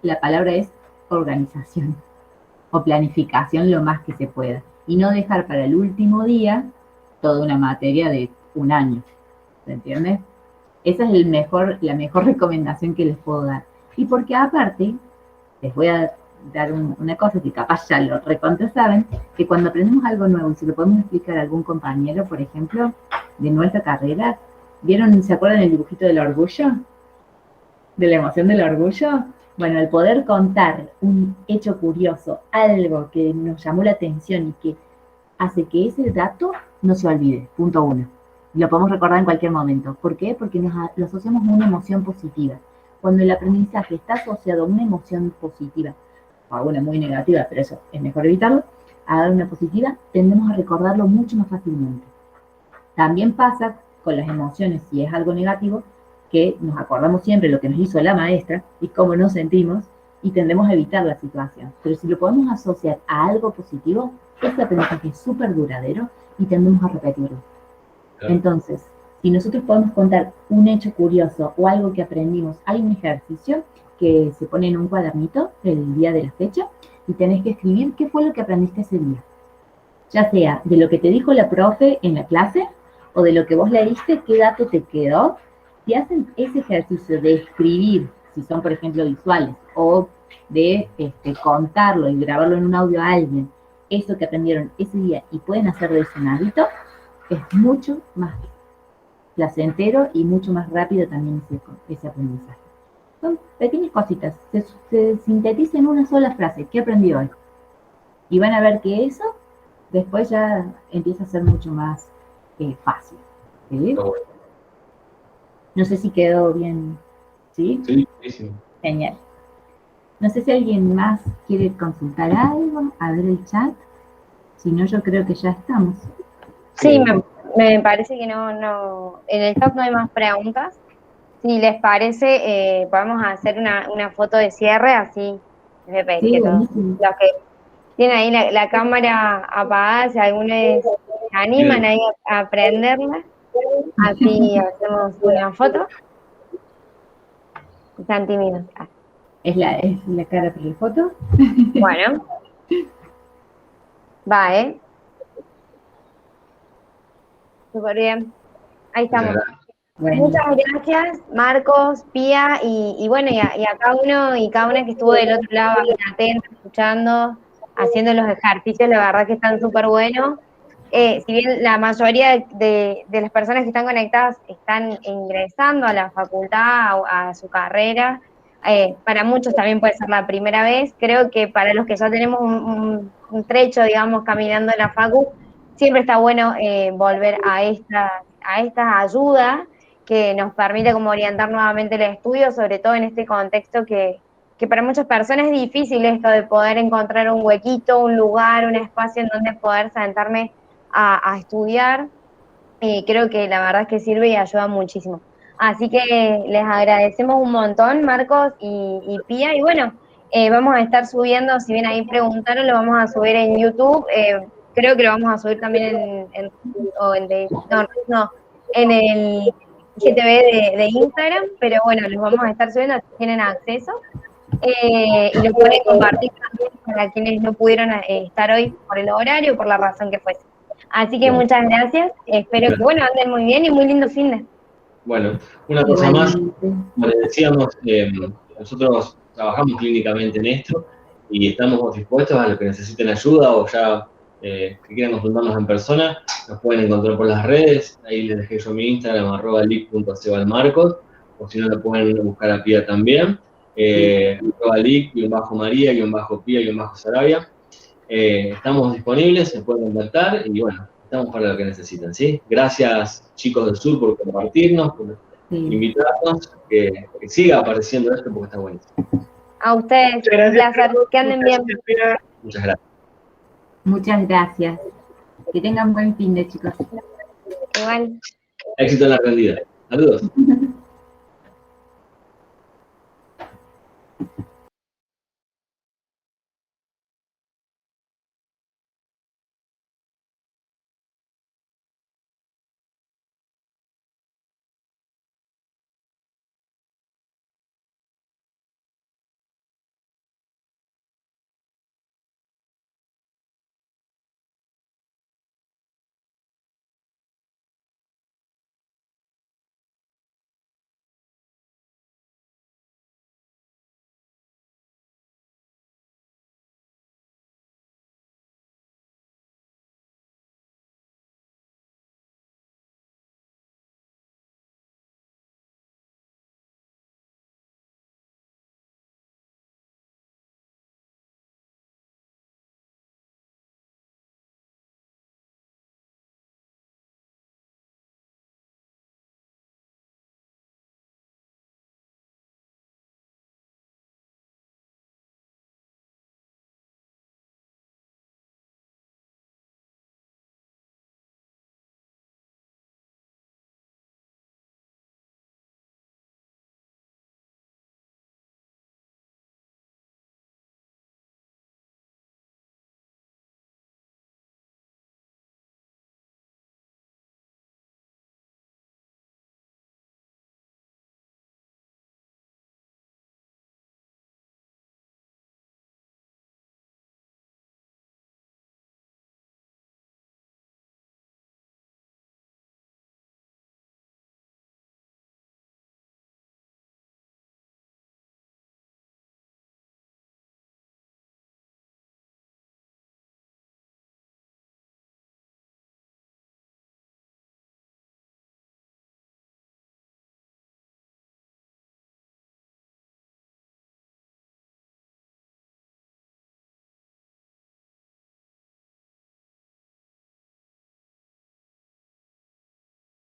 la palabra es organización o planificación lo más que se pueda. Y no dejar para el último día toda una materia de un año. ¿Se entiende? Esa es la mejor recomendación que les puedo dar. Y porque aparte, les voy a dar una cosa que capaz ya lo recontra saben, que cuando aprendemos algo nuevo y se lo podemos explicar a algún compañero, por ejemplo, de nuestra carrera, ¿vieron, se acuerdan el dibujito del orgullo? ¿De la emoción del orgullo? Bueno, al poder contar un hecho curioso, algo que nos llamó la atención y que hace que ese dato no se olvide, punto 1. Lo podemos recordar en cualquier momento. ¿Por qué? Porque lo asociamos a una emoción positiva. Cuando el aprendizaje está asociado a una emoción positiva, o a una muy negativa, pero eso es mejor evitarlo, a una positiva, tendemos a recordarlo mucho más fácilmente. También pasa con las emociones, si es algo negativo, que nos acordamos siempre lo que nos hizo la maestra y cómo nos sentimos y tendemos a evitar la situación. Pero si lo podemos asociar a algo positivo, este aprendizaje es súper duradero y tendemos a repetirlo. Claro. Entonces, si nosotros podemos contar un hecho curioso o algo que aprendimos, hay un ejercicio que se pone en un cuadernito el día de la fecha y tenés que escribir qué fue lo que aprendiste ese día. Ya sea de lo que te dijo la profe en la clase o de lo que vos leíste, qué dato te quedó. Si hacen ese ejercicio de escribir, si son por ejemplo visuales, o de contarlo y grabarlo en un audio a alguien, eso que aprendieron ese día y pueden hacer de eso un hábito, es mucho más placentero y mucho más rápido también ese aprendizaje. Son pequeñas cositas, se sintetiza en una sola frase. ¿Qué aprendí hoy? Y van a ver que eso después ya empieza a ser mucho más fácil. ¿Sí? No sé si quedó bien. ¿Sí? Sí, buenísimo. Genial. No sé si alguien más quiere consultar algo, a ver el chat. Si no, yo creo que ya estamos. Sí, me parece que no, en el chat no hay más preguntas. Si les parece, podemos hacer una foto de cierre, así les voy a pedir Sí, que buenísimo. los que tienen ahí la cámara apagada, si algunos se animan ahí a prenderla, así hacemos una foto. Están tímidos. Ah, ¿Es la cara para la foto? bueno, va, súper bien. Ahí estamos. Bueno, Muchas gracias, Marcos, Pía, y bueno, y a cada uno y cada una que estuvo del otro lado, atento, escuchando, haciendo los ejercicios, la verdad que están súper buenos. Si bien la mayoría de las personas que están conectadas están ingresando a la facultad, a su carrera, para muchos también puede ser la primera vez. Creo que para los que ya tenemos un trecho, digamos, caminando en la facu, siempre está bueno volver a estas ayudas que nos permite como orientar nuevamente el estudio, sobre todo en este contexto que para muchas personas es difícil esto de poder encontrar un huequito, un lugar, un espacio en donde poder sentarme a estudiar. Creo que la verdad es que sirve y ayuda muchísimo. Así que les agradecemos un montón, Marcos y Pía, y bueno, vamos a estar subiendo, si bien ahí preguntaron, lo vamos a subir en YouTube, creo que lo vamos a subir también en el IGTV de Instagram, pero bueno, los vamos a estar subiendo, así tienen acceso. Y lo pueden compartir también para quienes no pudieron estar hoy por el horario o por la razón que fuese. Así que muchas gracias, espero que bueno, anden muy bien y muy lindo fin de. Bueno, una cosa más, igualmente. como les decíamos, nosotros trabajamos clínicamente en esto y estamos dispuestos a los que necesiten ayuda o ya que quieran consultarnos en persona, nos pueden encontrar por las redes, ahí les dejé yo mi Instagram, @lic.sebalmarcos, o si no lo pueden buscar a Pía también, @lic_María_Pía_Sarabia. Estamos disponibles, se pueden contactar y bueno, estamos para lo que necesiten, ¿sí? Gracias, chicos del sur, por compartirnos, por invitarnos, que siga apareciendo esto porque está buenísimo. A ustedes, un placer, que anden bien. Muchas gracias. Muchas gracias. Que tengan buen fin de, chicos. Igual. Éxito en la rendida. Saludos.